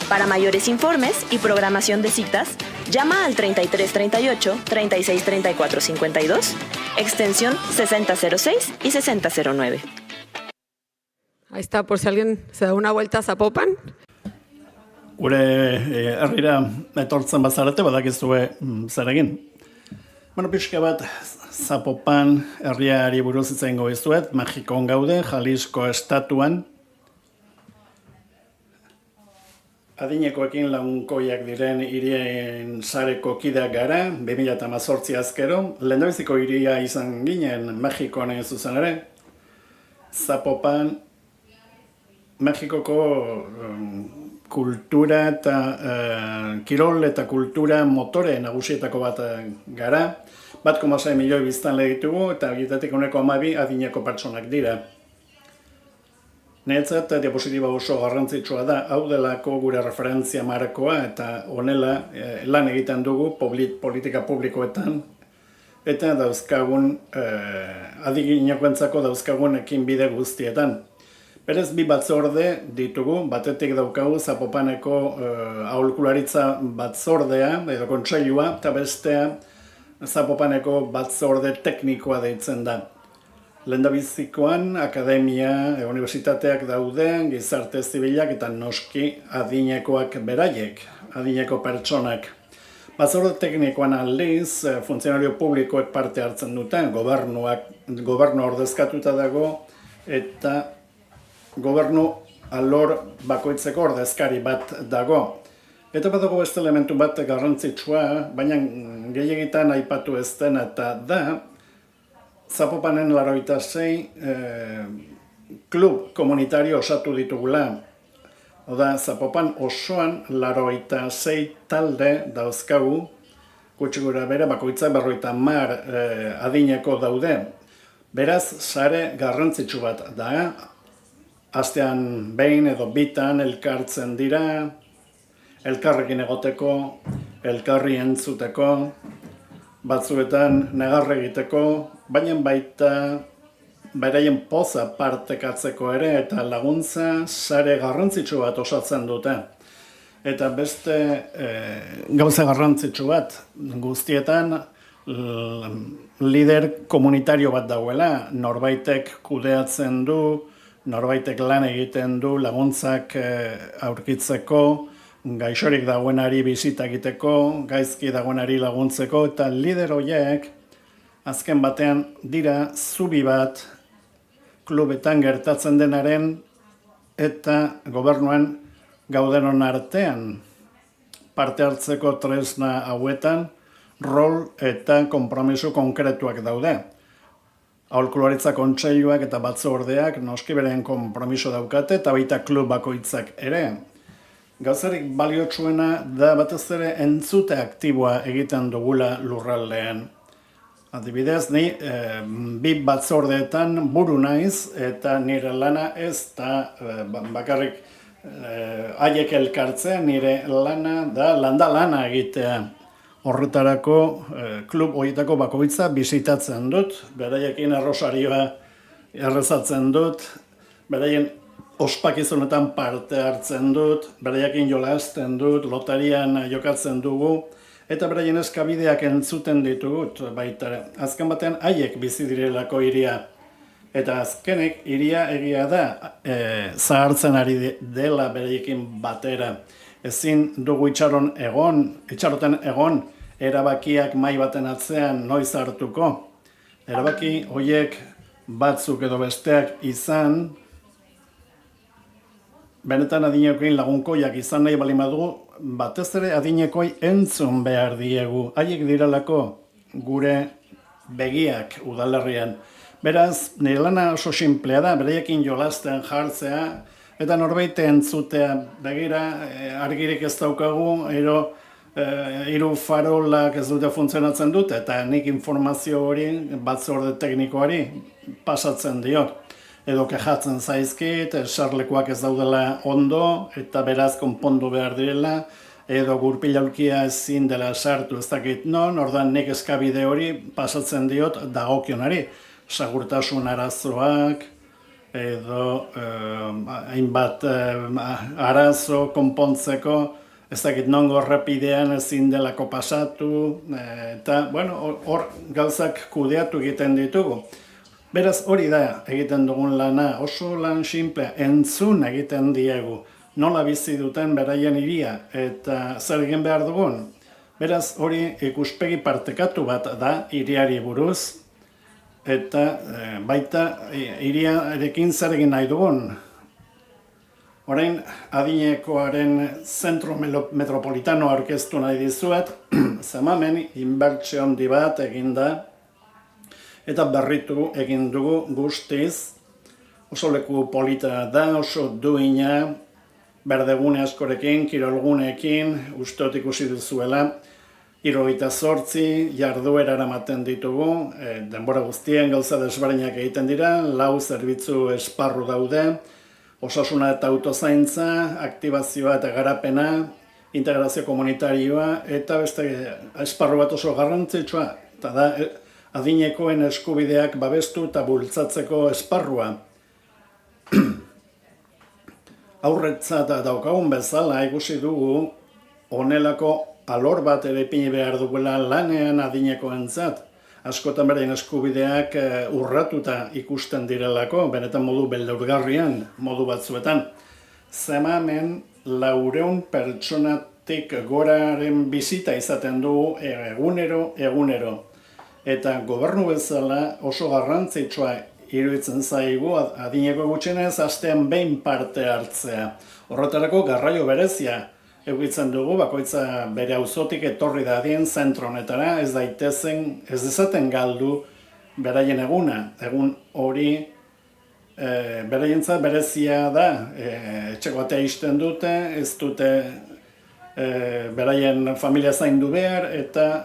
Speaker 6: Para mayores informes y programación de citas, llama al 33 38 36 34 52, extensión 6006 y 6009.
Speaker 5: Ahí está, por si alguien se da una vuelta a Zapopan.
Speaker 3: Gure herrira etortzen bazarete, badakizue zer egin. Bueno, pixka bat, Zapopan herriari buruz hitz egingo dizuet, Mexikon gaude, Jalisco estatuan. Adinekoekin lagunkoiak diren hirien sareko kideak gara, 2018 azkero. Lehendabiziko hiria izan ginen Mexikon zuzen ere. Zapopan, Mexikoko kultura eta kirol eta kultura motore nagusietako bat gara. 1,6 milioi biztanle ditugu eta horietatik 12 adineko pertsonak dira. Niretzat diapositiba oso garrantzitsua da, hau delako gure referentzia markoa eta honela lan egiten dugu politika publikoetan eta dauzkagun adinekoentzako dauzkagun ekinbide guztietan. Berez bi batzorde ditugu, batetik daukagu Zapopaneko aholkularitza batzordea edo kontseilua eta bestea Zapopaneko batzorde teknikoa deitzen da. Lehendabizikoan akademia, unibertsitateak daude, gizarte zibilak eta noski adinekoak beraiek, adineko pertsonak. Batzorde teknikoan aldiz, funtzionario publikoek parte hartzen duten, gobernu ordezkatuta dago eta gobernu alor bakoitzeko ordezkari bat dago. Eta badago beste elementu bat garrantzitsua, baina gehiegitan aipatu ez dena eta da, Zapopanen 86 klub komunitario osatu ditugula. Oda, Zapopan osoan 86 talde dauzkagu, gutxi gura bere, bakoitza 50 adineko daude. Beraz, sare garrantzitsu bat da, astean behin edo bitan elkartzen dira, elkarrekin egoteko, elkarri entzuteko, batzuetan negarre egiteko, baina baita beraien poza partekatzeko ere eta laguntza sare garrantzitsu bat osatzen dute. Eta beste gauza garrantzitsu bat guztietan lider komunitario bat dagoela, norbaitek kudeatzen du, norbaitek lan egiten du laguntzak aurkitzeko, gaixorik dagoenari bisita egiteko, gaizki dagoenari laguntzeko, eta lider horiek azken batean dira zubi bat klubetan gertatzen denaren eta gobernuan gaudenon artean parte hartzeko tresna hauetan rol eta konpromiso konkretuak daude. Aholkularitza kontseiluak eta batzordeak noski beren konpromiso daukate eta baita klub bakoitzak ere. Gauzarik baliotsuena da batez ere entzute aktiboa egiten dugula lurraldean. Adibidez, ni bi batzordeetan buru naiz eta nire lana ez da bakarrik haiek elkartzea, nire lana da lana egitea. Horretarako klub horietako bakoitza bisitatzen dut, beraiekin arrosarioa errezatzen dut, beraien ospakizunetan parte hartzen dut, beraiekin jolasten dut, lotarian jokatzen dugu, eta beraien eskabideak entzuten ditugut baita. Azken batean haiek bizi direlako hiria. Eta azkenik hiria egia da zahartzen ari dela beraiekin batera. Ezin dugu itxaroten egon, erabakiak mahai baten atzean noiz hartuko. Erabaki horiek batzuk edo besteak izan, benetan adinekoin lagunkoiak izan nahi bali badugu, batez ere adinekoi entzun behar diegu, haiek direlako gure begiak udalerrian. Beraz, nire lana oso sinplea da, bereiekin jolasten jartzea, eta norbait entzutea begira, argirik ez daukagu, hiru farolak ez dute funtzionatzen dute, eta nik informazio hori batzorde teknikoari pasatzen diot. Edo kejatzen zaizkit, sarlekuak ez daudela ondo, eta beraz konpondu behar direla, edo gurpilaulkia ezin dela sartu ez dakit non, ordan nik eskabide hori pasatzen diot dagokionari. Segurtasun arazoak, edo hainbat arazo konpontzeko, ez dakit nongo errepidean ezin delako pasatu, eta, bueno, hor gauzak kudeatu egiten ditugu. Beraz, hori da egiten dugun lana, oso lan simplea, entzun egiten diegu, nola bizi duten beraien hiria, eta zer egin behar dugun. Beraz, hori ikuspegi partekatu bat da hiriari buruz, eta baita hiriarekin zer egin nahi dugun. Orain, adinekoaren zentro metropolitano aurkeztu nahi dizuet, zemamen inbertsio handi bat egin da, eta berritu egin dugu guztiz, oso leku polita da, oso duina, berdegune askorekin, kirolguneekin, usteot ikusi duzuela, 78 jarduera eramaten ditugu, denbora guztien gauza desberdinak egiten dira, 4 zerbitzu esparru daude, osasuna eta autozaintza, aktibazioa eta garapena, integrazio komunitarioa, eta beste esparru bat oso garrantzitsua, eta da adinekoen eskubideak babestu eta bultzatzeko esparrua. Aurretzat daukagun bezala ikusi dugu honelako alor bat ere ipini behar dugula lanean adinekoentzat. Askotan beraien eskubideak urratuta ikusten direlako, benetan modu beldurgarrian, modu batzuetan. Zemamen 400 pertsonatik goraren bizita izaten dugu egunero. Eta gobernu bezala oso garrantzitsua iruditzen zaigu adineko gutxienez astean behin parte hartzea. Horretarako garraio berezia edukitzen dugu, bakoitza bere auzotik etorri dadien zentro honetara, ez dezaten galdu beraien eguna. Egun hori beraientzat berezia da, etxeko atea ixten dute, ez dute beraien familia zaindu behar, eta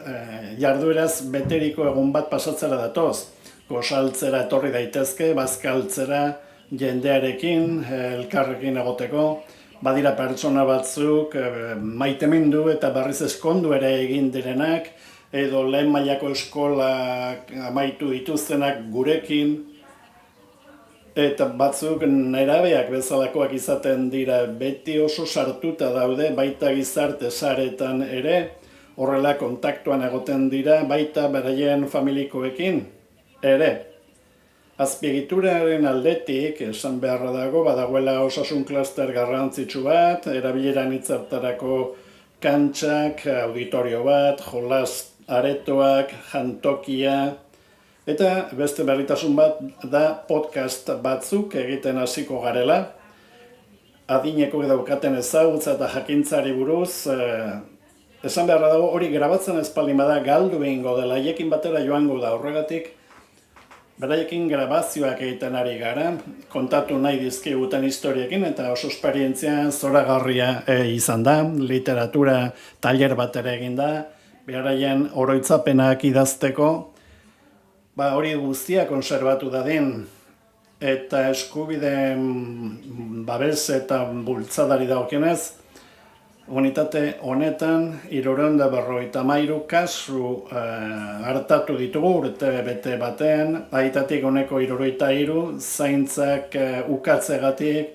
Speaker 3: jardueraz beteriko egun bat pasatzera datoz. Gosaltzera etorri daitezke, bazkaltzera jendearekin, elkarrekin egoteko, badira pertsona batzuk maitemindu eta berriz eskondu ere egin direnak, edo lehen mailako eskolak amaitu dituztenak gurekin, eta batzuk nerabeak bezalakoak izaten dira, beti oso sartuta daude, baita gizarte saretan ere, horrela kontaktuan egoten dira, baita beraien familikoekin ere. Azpiegituraren aldetik, esan beharra dago, badagoela osasun klaster garrantzitsu bat, erabileran hitzartarako kantxak, auditorio bat, jolas aretoak, jantokia, eta beste berritasun bat da podcast batzuk egiten hasiko garela. Adineko daukaten ezagutza eta jakintzari buruz, esan beharra dago hori grabatzen ez baldin bada galdu egingo dela, haiekin batera joango da horregatik, beraiekin grabazioak egiten ari gara, kontatu nahi dizkiguten historiekin eta oso esperientzia zoragarria izan da, literatura tailer bat ere egin da, beraien oroitzapenak idazteko, hori guztia konserbatu dadin, eta eskubideen babes eta bultzadari daukionez, unitate honetan 353 kasu hartatu ditugu urte bete batean, aitatik honeko 73 zaintzak ukatzegatik,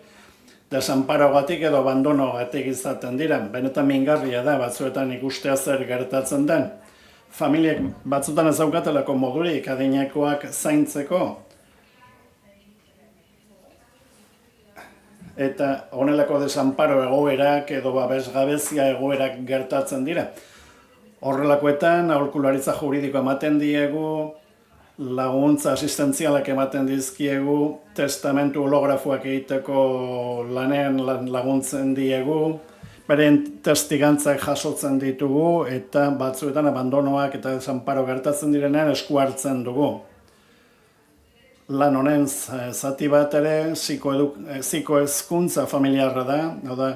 Speaker 3: desanparogatik edo abandonogatik izaten dira. Benetan mingarria da batzuetan ikustea zer gertatzen den. Familiek batzutan ez daukatelako modurik adinekoak zaintzeko. Eta honelako desanparo egoerak edo babesgabezia egoerak gertatzen dira. Horrelakoetan, aholkularitza juridiko ematen diegu, laguntza asistentzialak ematen dizkiegu, testamentu holografoak egiteko lanean laguntzen diegu, beren testigantzak jasotzen ditugu eta batzuetan abandonoak eta desanparo gertatzen direnean esku hartzen dugu. Lan honen zati bat ere psikohezkuntza familiarra da, hau da,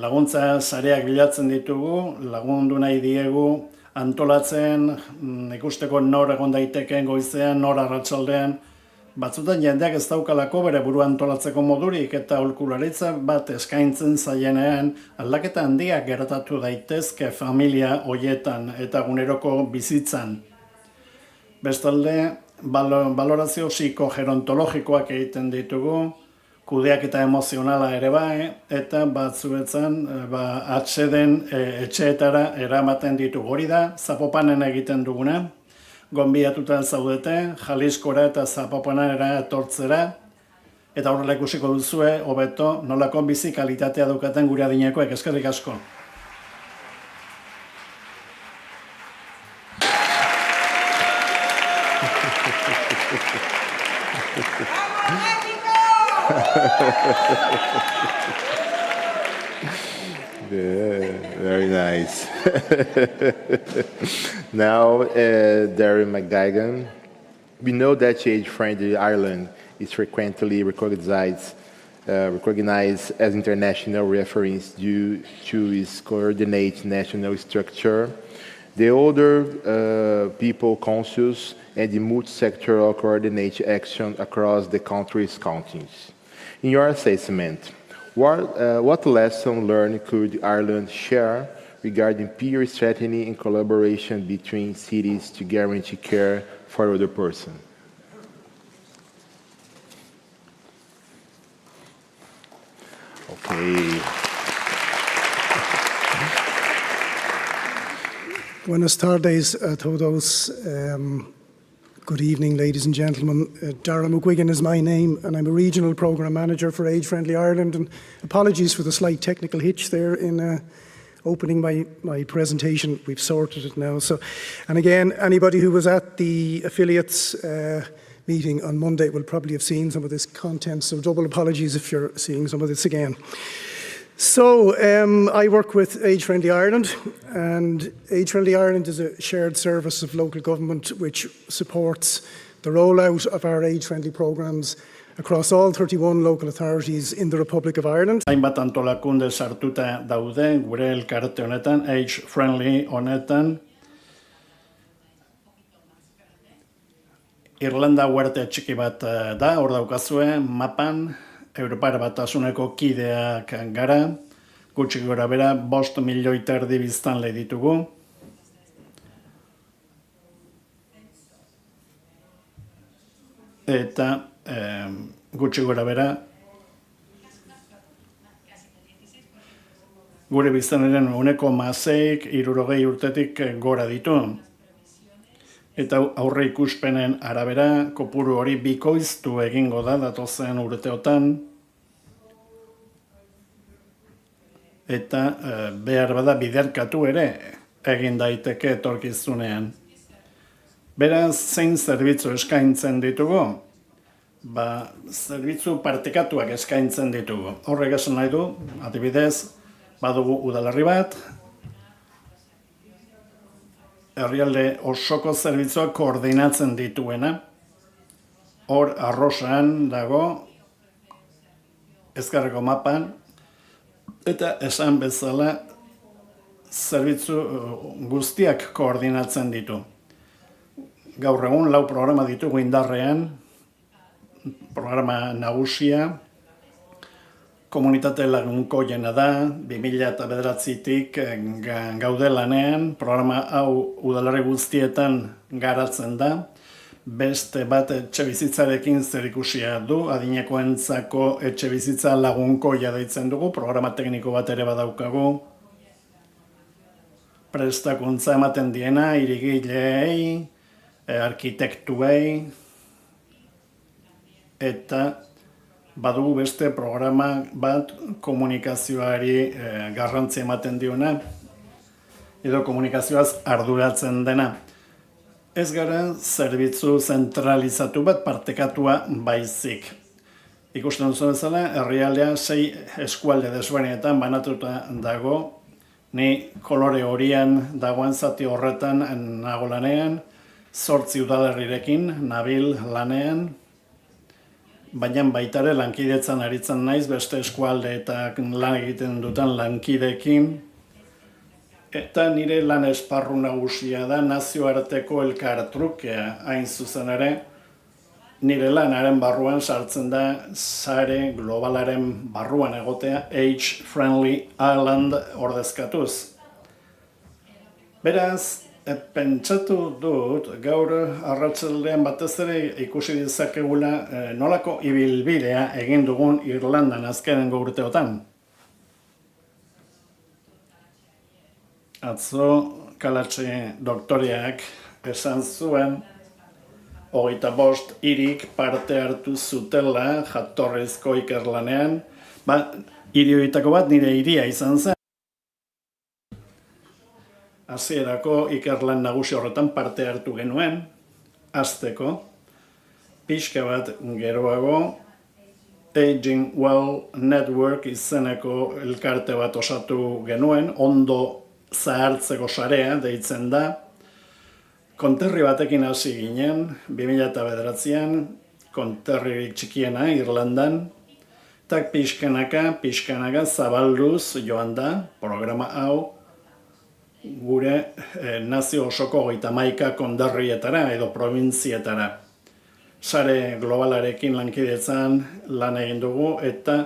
Speaker 3: laguntza sareak bilatzen ditugu, lagundu nahi diegu antolatzen, ikusteko nor egon daitekeen goizean, nor arratsaldean. Batzutan jendeak ez daukalako bere burua antolatzeko modurik eta aholkularitza bat eskaintzen zaienean aldaketa handiak gertatu daitezke familia hoietan eta eguneroko bizitzan. Bestalde, balorazio psikogerontologikoak egiten ditugu, kudeaketa emozionala ere bai, eta batzuetan atseden etxeetara eramaten ditugu. Hori da, Zapopanen egiten duguna, gonbidatuta zaudete, Jaliskora eta Zapopanera etortzera, eta horrela ikusiko duzue, hobeto, nolako bizi kalitatea daukaten gure adinekoek. Eskerrik asko.
Speaker 1: Yeah, very nice. Now, Darren McGuigan. We know that Age-Friendly Ireland is frequently recognized as international reference due to its coordinated national structure, the older people councils, and the multi-sectoral coordinated action across the country's counties. In your assessment, what lesson learned could Ireland share regarding peer strategy and collaboration between cities to guarantee care for older person? Okay.
Speaker 7: Buenas tardes a todos. Good evening, ladies and gentlemen. Darragh McGuigan is my name, and I'm a Regional Programme Manager for Age-Friendly Ireland. And apologies for the slight technical hitch there in opening my presentation. We've sorted it now. And again, anybody who was at the affiliates meeting on Monday will probably have seen some of this content, so double apologies if you're seeing some of this again. So, I work with Age-Friendly Ireland, and Age-Friendly Ireland is a shared service of local government which supports the rollout of our age-friendly programmes across all 31 local authorities in the Republic of Ireland.
Speaker 3: Hainbat antolakunde sartuta daude gure elkarte honetan, Age-Friendly honetan. Irlanda huerte txiki bat da, hor daukazue, mapan, Europar Batasuneko kideak gara, gutxi gora bera, 5 milioi terdi biztanle ditugu. Eta gutxi gora bera, gure biztanleren 1,6 60 urtetik gora ditu. Eta aurre ikuspenen arabera, kopuru hori bikoiztu egingo da datozen urteotan. Eta behar bada biderkatu ere egin daiteke etorkizunean. Beraz, zein zerbitzu eskaintzen ditugu? Zerbitzu partekatuak eskaintzen ditugu. Horrek esan nahi du, adibidez, badugu udalerri bat, herrialde osoko zerbitzuak koordinatzen dituena. Hor Arrosan dago, ezkerreko mapan, eta esan bezala zerbitzu guztiak koordinatzen ditu. Gaur egun 4 programa ditugu indarrean, programa nagusia, komunitate lagunkoiena da, 2009-tik gaude lanean, programa hau udalerri guztietan garatzen da, beste bat etxebizitzarekin zerikusia du, adinekoentzako etxebizitza lagunkoia deitzen dugu, programa tekniko bat ere badaukagu, prestakuntza ematen diena, hirigileei, arkitektuei, eta badugu beste programa bat komunikazioari garrantzi ematen diona, edo komunikazioaz arduratzen dena. Ez gara zerbitzu zentralizatu bat partekatua baizik. Ikusten duzu bezala, herrialdea 6 eskualde desberdinetan banatuta dago. Ni kolore horian dagoen zati horretan nago lanean, 8 udalerrirekin nabil lanean, baina baitare lankidetzan aritzen naiz beste eskualdeetak lan egiten duten lankideekin. Eta nire lan esparru nagusia da nazioarteko elkartrukea hain zuzen ere, nire lanaren barruan sartzen da sare globalaren barruan egotea Age Friendly Island ordezkatuz. Beraz, pentsatu dut gaur arratsaldean batez ere ikusi dezakegula nolako ibilbidea egin dugun Irlandan azkenengo urteotan. Atzo Kalatxe doktoreak esan zuen 25 hirik parte hartu zutela jatorrizko ikerlanean, hiri horietako bat nire hiria izan zen. Hasierako ikerlan nagusi horretan parte hartu genuen, hasteko, pixka bat geroago, Aging Well Network izeneko elkarte bat osatu genuen, ondo zahartzeko sarea deitzen da. Konterri batekin hasi ginen, 2009an, konterririk txikiena Irlandan, eta pixkanaka zabalduz joan da programa hau gure nazio osoko 31 konderrietara edo probintzietara. Sare globalarekin lankidetzan lan egin dugu eta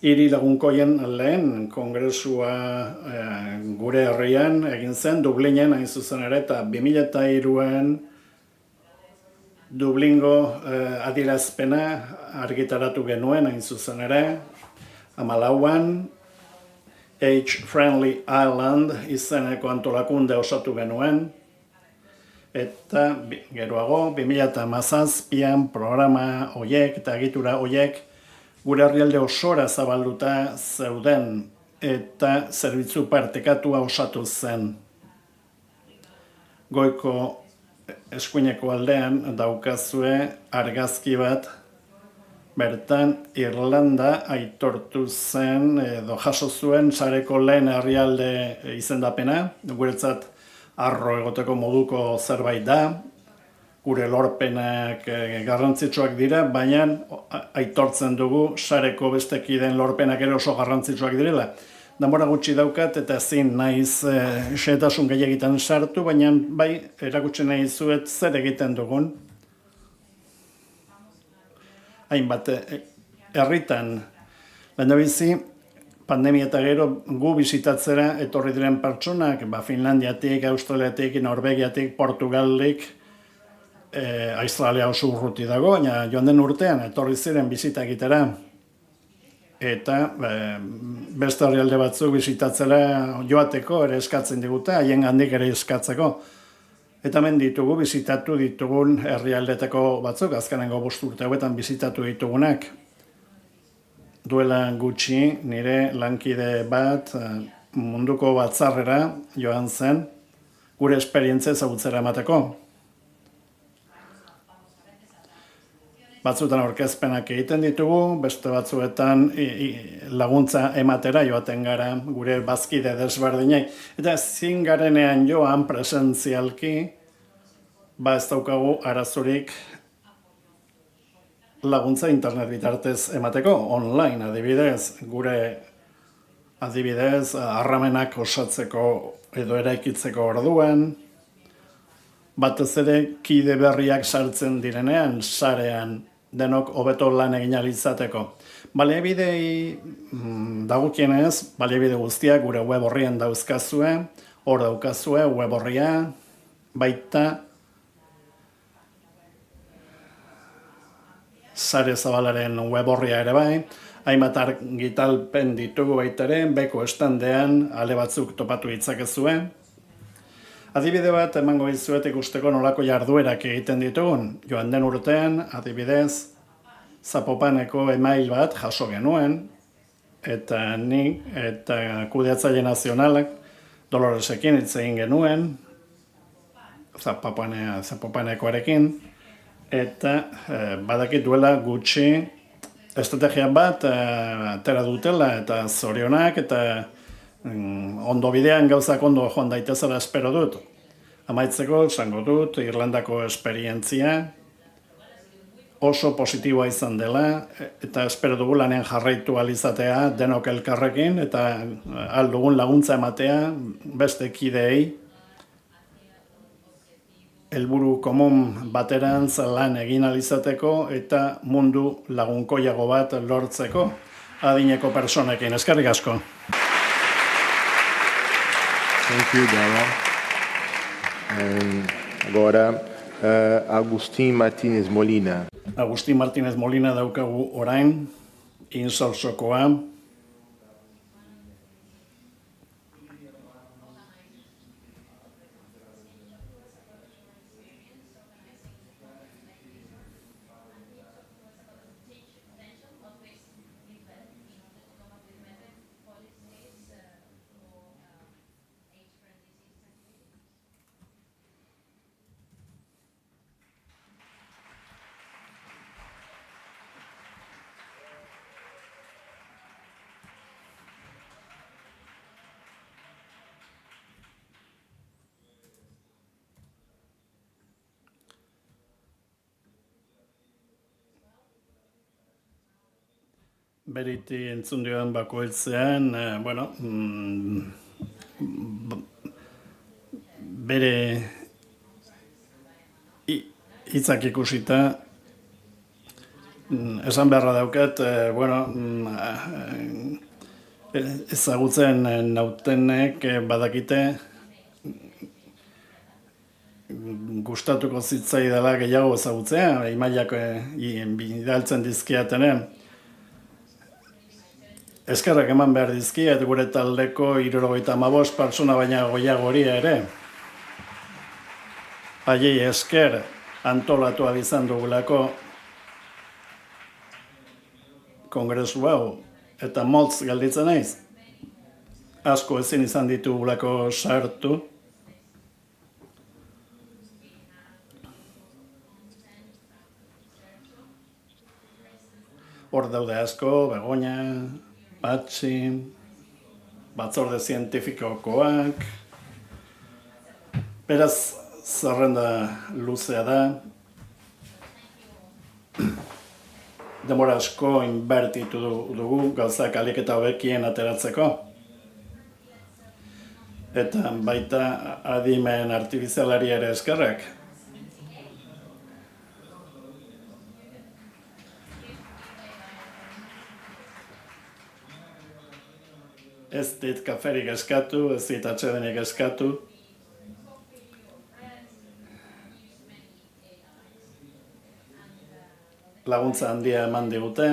Speaker 3: hiri lagunkoien lehen kongresua gure herrian egin zen, Dublinen hain zuzen ere, eta 2003an Dublingo adierazpena argitaratu genuen hain zuzen ere, 2014an Age Friendly Island izeneko antolakunde osatu genuen, eta geroago 2017an programa horiek eta egitura horiek gure herrialde osora zabalduta zeuden eta zerbitzu partekatua osatu zen. Goiko eskuineko aldean daukazue argazki bat, bertan Irlanda aitortu zen edo jaso zuen sareko lehen herrialde izendapena, guretzat harro egoteko moduko zerbait da, gure lorpenak garrantzitsuak dira, baina aitortzen dugu sareko bestekideen lorpenak ere oso garrantzitsuak direla. Denbora gutxi daukat eta ezin naiz xehetasun gehiegitan sartu, baina bai erakutsi nahi zuet zer egiten dugun. Hainbat herritan lehendabizi pandemia eta gero gu bisitatzera etorri diren pertsonak, Finlandiatik, Australiatik, Norvegiatik, Portugaldik, Australia oso urruti dago, baina joan den urtean etorri ziren bisita egitera. Eta beste herrialde batzuk bisitatzera joateko ere eskatzen digute, haien gandik ere eskatzeko. Eta hemen bisitatu ditugun herrialdetako batzuk, azkenengo 5 urte hauetan bisitatu ditugunak. Duela gutxi nire lankide bat munduko batzarrera joan zen, gure esperientzia ezagutzera emateko. Batzuetan aurkezpenak egiten ditugu, beste batzuetan laguntza ematera joaten gara gure bazkide desberdinei. Eta ezin garenean joan presentzialki, ez daukagu arazorik laguntza internet bitartez emateko, online adibidez, gure adibidez harramenak osatzeko edo eraikitzeko orduan, batez ere kide berriak sartzen direnean, sarean, denok hobeto lan egin ahal izateko. Baliabidei dagokienez, baliabide guztiak gure web orrian dauzkazue, hor daukazue web orria, baita Sare Zabalaren web orria ere bai, hainbat argitalpen ditugu baita ere, beko estandean ale batzuk topatu ditzakezue. Adibide bat emango dizuet ikusteko nolako jarduerak egiten ditugun. Joan den urtean, adibidez, Zapopaneko email bat jaso genuen, eta nik eta kudeatzaile nazionalak Doloresekin hitz egin genuen, Zapopanekoarekin, eta badakit duela gutxi estrategia bat atera dutela eta zorionak eta ondo bidean gauzak ondo joan daitezela espero dut. Amaitzeko, esango dut, Irlandako esperientzia oso positiboa izan dela eta espero dugu lanean jarraitu alizatea denok elkarrekin eta aldugun laguntza ematea beste kideei helburu komun baterantz lan egin alizateko eta mundu lagunkoiago bat lortzeko adineko personekin. Eskerrik asko.
Speaker 1: Thank you, Dara. Agora, Agustín Martínez Molina.
Speaker 3: Agustín Martínez Molina daukagu orain, insolsokoa. Beriti entzun dioan bakoitzean, bere hitzak ikusita, esan beharra daukat, ezagutzen nautenek badakite gustatuko zitzaidala gehiago ezagutzea, emailak bidaltzen dizkiatenen. Eskerrak eman behar dizkiet gure taldeko 75 pertsona baina gehiagori ere. Haiei esker antolatu izan dugulako kongresu hau eta motz gelditzen naiz. Asko ezin izan ditugulako sartu. Hor daude asko, Begoña, Patxi, batzorde zientifikokoak, beraz zerrenda luzea da, denbora asko inbertitu dugu gauzak alik eta hobekien ateratzeko. Eta baita adimen artifizialari ere eskerrak. Ez dit kaferik eskatu, ez dit atsedenik eskatu. Laguntza handia eman digute.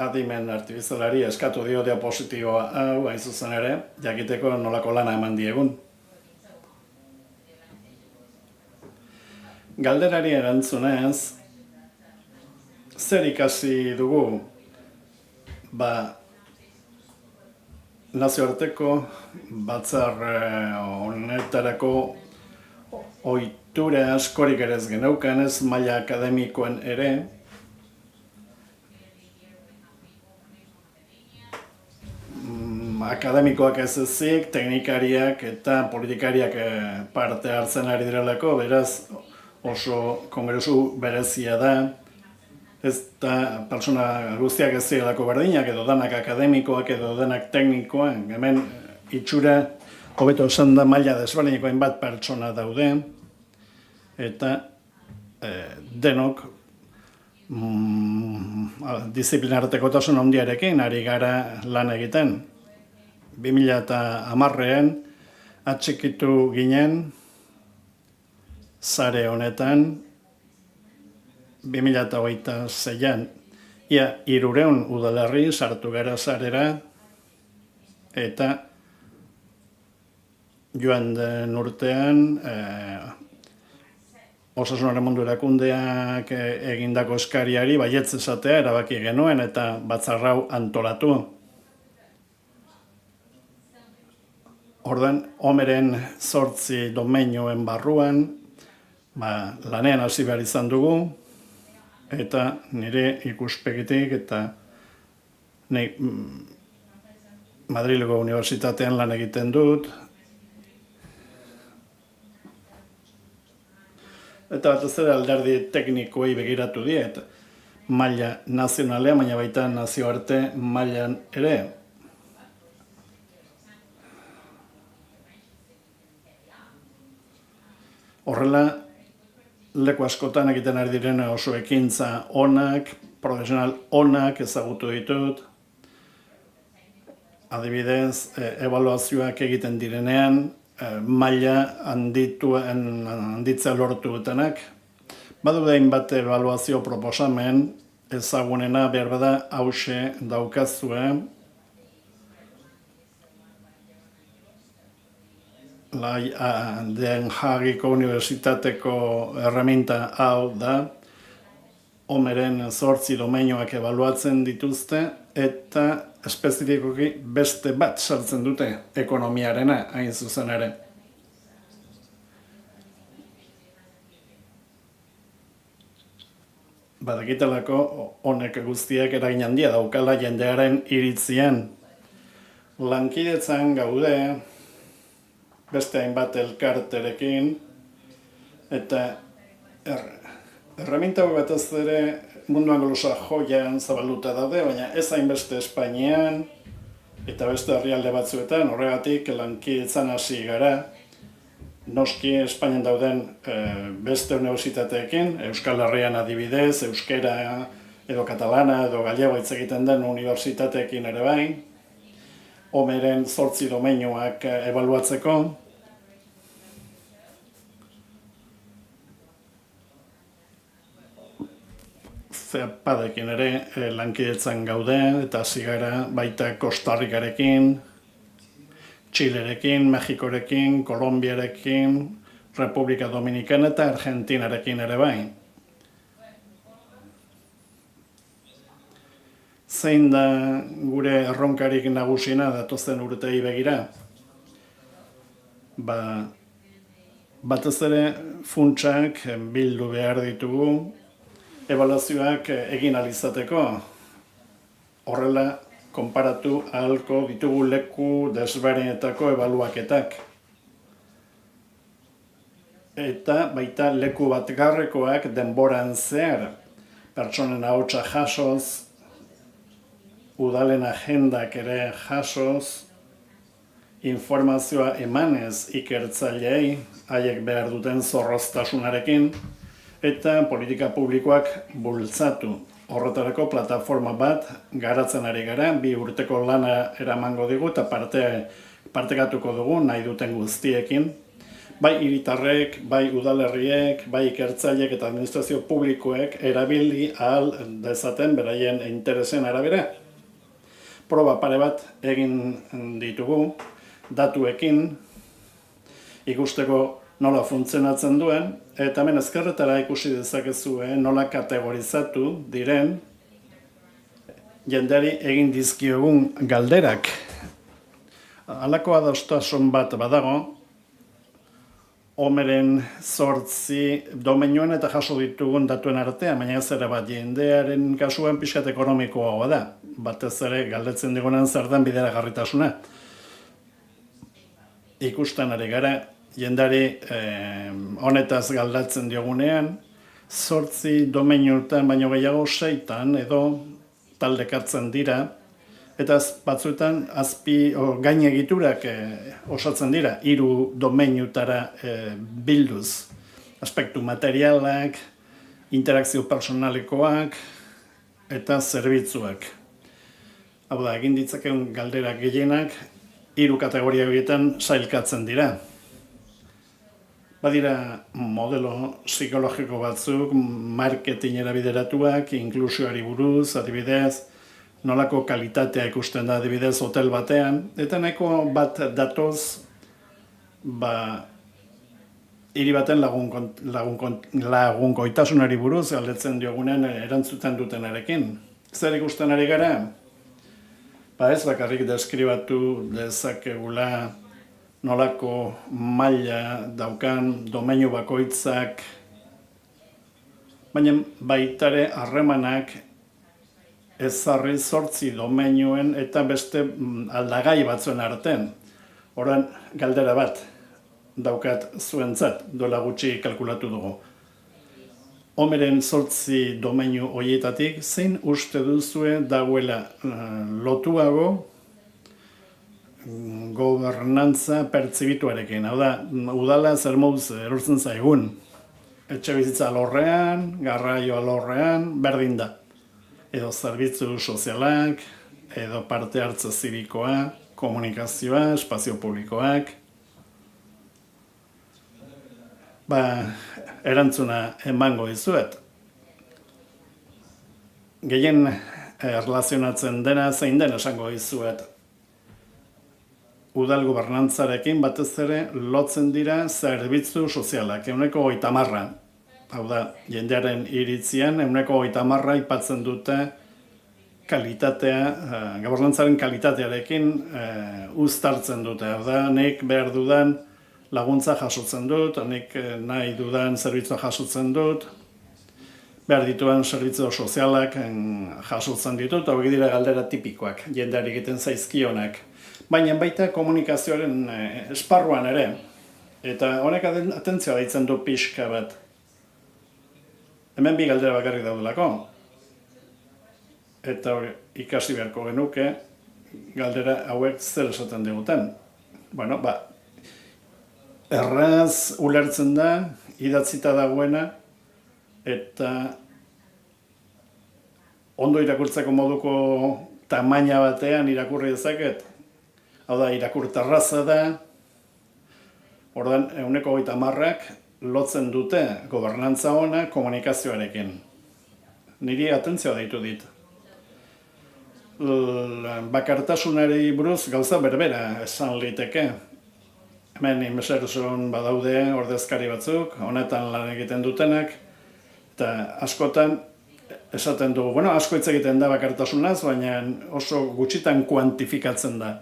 Speaker 3: Adimen artifizialari eskatu dio diapositiboa hau, hain zuzen ere, jakiteko nolako lana eman diegun. Galderari erantzunez, zer ikasi dugu, nazioarteko batzar honetarako ohitura askorik ere ez geneukan, ez maila akademikoen ere, akademikoak ez ezik, teknikariak eta politikariak parte hartzen ari direlako, beraz oso kongresu berezia da. Ez da pertsona guztiak ez zirelako berdinak, edo danak akademikoak, edo danak teknikoak. Hemen itxura, hobeto esan da maila desberdineko hainbat pertsona daude, eta denok disiplinartekotasun handiarekin ari gara lan egiten. 2010an atxikitu ginen sare honetan, 2026an, ia 300 udalerri sartu gara sarera, eta joan den urtean Osasunaren Mundu Erakundeak egindako eskariari baietz esatea erabaki genuen eta batzarrau antolatu. Ordan, Omeren 8 domeinuen barruan, lanean hasi behar izan dugu, eta nire ikuspegitik eta Madrilgo Unibertsitatean lan egiten dut, eta batez ere alderdi teknikoei begiratu diet, maila nazionalean, baina baita nazioarte mailan ere. Horrela, leku askotan egiten ari diren oso ekintza onak, profesional onak ezagutu ditut. Adibidez, ebaluazioak egiten direnean, maila handitzea lortu dutenak. Badude hainbat ebaluazio proposamen ezagunena behar bada hauxe daukazue. Den Haagiko Unibertsitateko erreminta hau da, Omeren 8 domeinoak ebaluatzen dituzte, eta espezifikoki beste bat sartzen dute ekonomiarena hain zuzen ere. Badakitelako honek guztiak eragin handia daukala jendearen iritzian. Lankidetzan gaude, beste hainbat elkarterekin, eta erreminta batez ere munduan golosa joian zabalduta daude, baina ez hainbeste Espainian eta beste herrialde batzuetan, horregatik lankidetzan hasi gara. Noski Espainian dauden beste unibertsitateekin, Euskal Herrian adibidez, euskera edo katalana edo gallego hitz egiten den unibertsitateekin ere bai, Omeren 8 domeinoak ebaluatzeko. Zepadekin ere lankidetzan gaude, eta hasi gara baita Kostarrikarekin, Txilerekin, Mexikorekin, Kolonbiarekin, Republika Dominikana eta Argentinarekin ere bai. Zein da gure erronkarik nagusiena datozen urtei begira? Batez ere funtsak bildu behar ditugu, ebaluazioak egin ahal izateko. Horrela, konparatu ahalko ditugu leku desberdinetako ebaluaketak. Eta baita leku batgarrekoak denboran zehar, pertsonen ahotsa jasoz, udalen agendak ere jasoz, informazioa emanez ikertzaileei, haiek behar duten zorroztasunarekin, eta politika publikoak bultzatu. Horretarako plataforma bat garatzen ari gara, 2 urteko lana eramango digu eta partekatuko dugu nahi duten guztiekin. Bai hiritarrek, bai udalerriek, bai ikertzaileek eta administrazio publikoek erabili ahal dezaten beraien interesen arabera. Proba pare bat egin ditugu, datuekin, ikusteko nola funtzionatzen duen, eta hemen ezkerretara ikusi dezakezue nola kategorizatu diren jendeari egin dizkiogun galderak. Halako adostasun bat badago, Omeren 8 domenioen eta jaso ditugun datuen artean, baina ez ere bat jendearen kasuan pixkat ekonomikoa da. Batez ere galdetzen digunan zer den bideragarritasuna. Ikusten ari gara, jendari honetaz galdatzen diogunean, 8 domeinuetan baino gehiago 6 edo taldekartzen dira, eta batzuetan gain egiturak osatzen dira, 3 domeinutara bilduz. Aspektu materialak, interakzio personalekoak eta zerbitzuak. Hau da, egin ditzakeun galderak gehienak 3 kategoria horietan sailkatzen dira. Badira modelo psikologiko batzuk, marketingera bideratuak, inklusioari buruz, adibidez, nolako kalitatea ikusten da adibidez hotel batean, eta nahiko bat datoz, hiri baten lagunkoitasunari buruz galdetzen diogunean erantzuten dutenarekin. Zer ikusten ari gara? Ez bakarrik deskribatu dezakegula nolako maila daukan domeinu bakoitzak baina baitare harremanak ezarri 8 domeinuen eta beste aldagai batzuen artean. Horan galdera bat daukat zuentzat, dola gutxi kalkulatu dugu. Omeren 8 domeinu horietatik, zein uste duzue dagoela lotuago gobernantza pertsibituarekin. Hau da, udala zer moduz erortzen zaigun. Etxe bizitza alorrean, garraio alorrean, berdin da. Edo zerbitzu sozialak, edo parte hartze zibikoa, komunikazioa, espazio publikoak. Erantzuna emango dizuet. Gehien erlazionatzen dena zein den esango dizuet. Udal gobernantzarekin batez ere lotzen dira zerbitzu sozialak, 30%. Hau da, jendearen iritzian 30% aipatzen dute kalitatea, gobernantzaren kalitatearekin uztartzen dute. Hau da, nik behar dudan laguntza jasotzen dut, nik nahi dudan zerbitzua jasotzen dut, behar dituen zerbitzu sozialak jasotzen ditut, hau dira galdera tipikoak, jendeari egiten zaizkionak. Baina baita komunikazioaren esparruan ere, eta honek atentzioa deitzen du pixka bat. Hemen bi galdera bakarrik daudelako, eta ikasi beharko genuke galdera hauek zer esaten diguten. Bueno, erraz ulertzen da, idatzita dagoena, eta ondo irakurtzeko moduko tamaina batean irakurri dezaket. Hau da, irakurtarraza da, ordan 30%ak lotzen dute gobernantza ona komunikazioarekin. Niri atentzioa deitu dit. Bakartasunari buruz gauza berbera esan liteke. Hemen inmeserson badaude ordezkari batzuk, honetan lan egiten dutenak, eta askotan esaten dugu, asko hitz egiten da bakartasunaz, baina oso gutxitan kuantifikatzen da.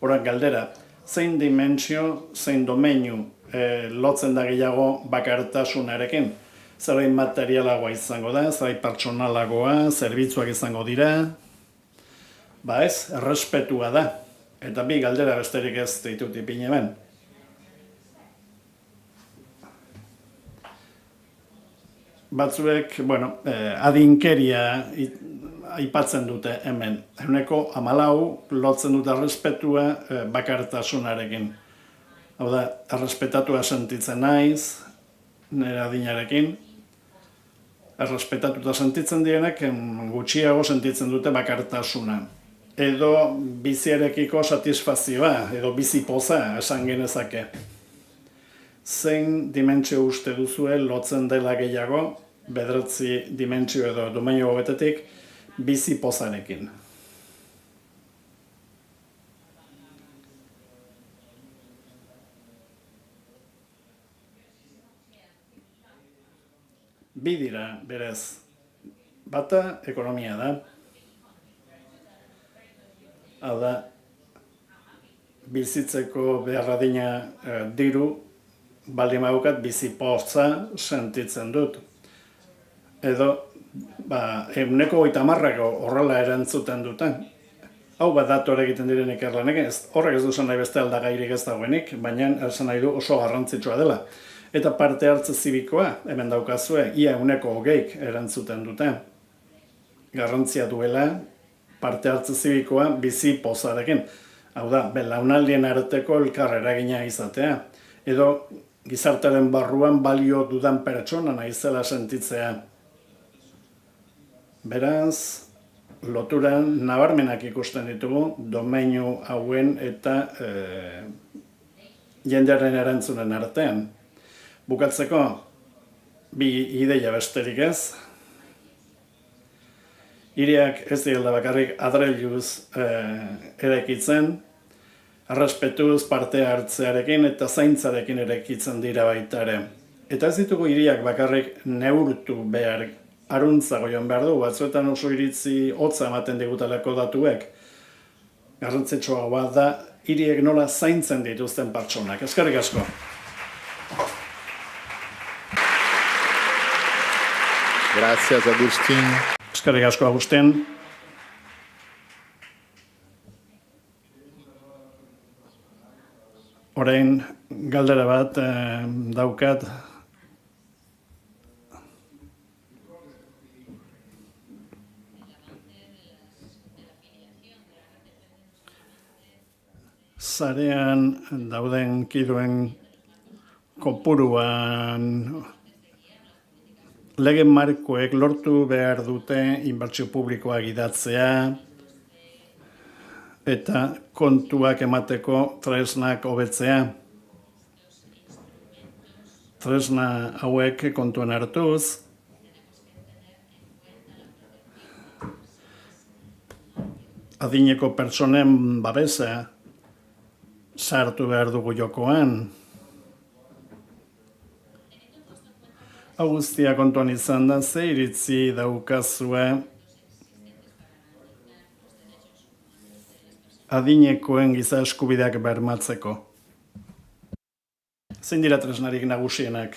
Speaker 3: Horak galdera, zein dimentsio, zein domeinu lotzen da gehiago bakartasunarekin? Zerbait materialagoa izango da, zerbait pertsonalagoa, zerbitzuak izango dira. Ez, errespetua da. Eta bi galdera besterik ez ditut ipini hemen. Batzuek, adinkeria aipatzen dute hemen. 14% lotzen dute errespetua bakartasunarekin. Hau da, errespetatua sentitzen naiz, nire adinarekin. Errespetatuta sentitzen direnak gutxiago sentitzen dute bakartasuna. Edo biziarekiko satisfazioa, edo bizi poza esan genezake. Zein dimentsio uste duzue lotzen dela gehiago, 9 dimentsio edo domeinu hobetetik, bizi pozarekin. Bi dira, berez. Bata, ekonomia da. Hau da, bizitzeko beharradina diru, baldin badukat bizi poza sentitzen dut. Edo, 30% horrela erantzuten dute. Hau datu egiten diren ikerlanek, horrek ez du esan nahi beste aldagairik ez dagoenik, baina esan nahi du oso garrantzitsua dela. Eta parte hartze zibikoa, hemen daukazue, ia 20% erantzuten dute. Garrantzia duela, parte hartze zibikoa bizi pozarekin. Hau da, belaunaldien arteko elkar eragina izatea. Edo gizartearen barruan balio dudan pertsona naizela sentitzea. Beraz, loturan nabarmenak ikusten ditugu domeinu hauen eta jendearen erantzunen artean. Bukatzeko, bi ideia besterik ez. Hiriak ez direla bakarrik adreiluz eraikitzen, errespetuz parte hartzearekin eta zaintzarekin eraikitzen dira baita ere. Eta ez ditugu hiriak bakarrik neurtu behar, aruntzago joan behar du, batzuetan oso iritzi hotza ematen digutelako datuek. Garrantzitsua da, hiriek nola zaintzen dituzten pertsonak. Eskerrik asko.
Speaker 1: Gracias, Agustín.
Speaker 3: Eskerrik asko, Agustin. Orain, galdera bat daukat. Sarean dauden kiduen kopuruan lege markoek lortu behar dute inbertsio publikoa gidatzea eta kontuak emateko tresnak hobetzea. Tresna hauek kontuan hartuz, adineko pertsonen babesa sartu behar dugu jokoan. Hau guztia kontuan izan da, ze iritzi daukazue adinekoen giza eskubideak bermatzeko. Zein dira tresnarik nagusienak?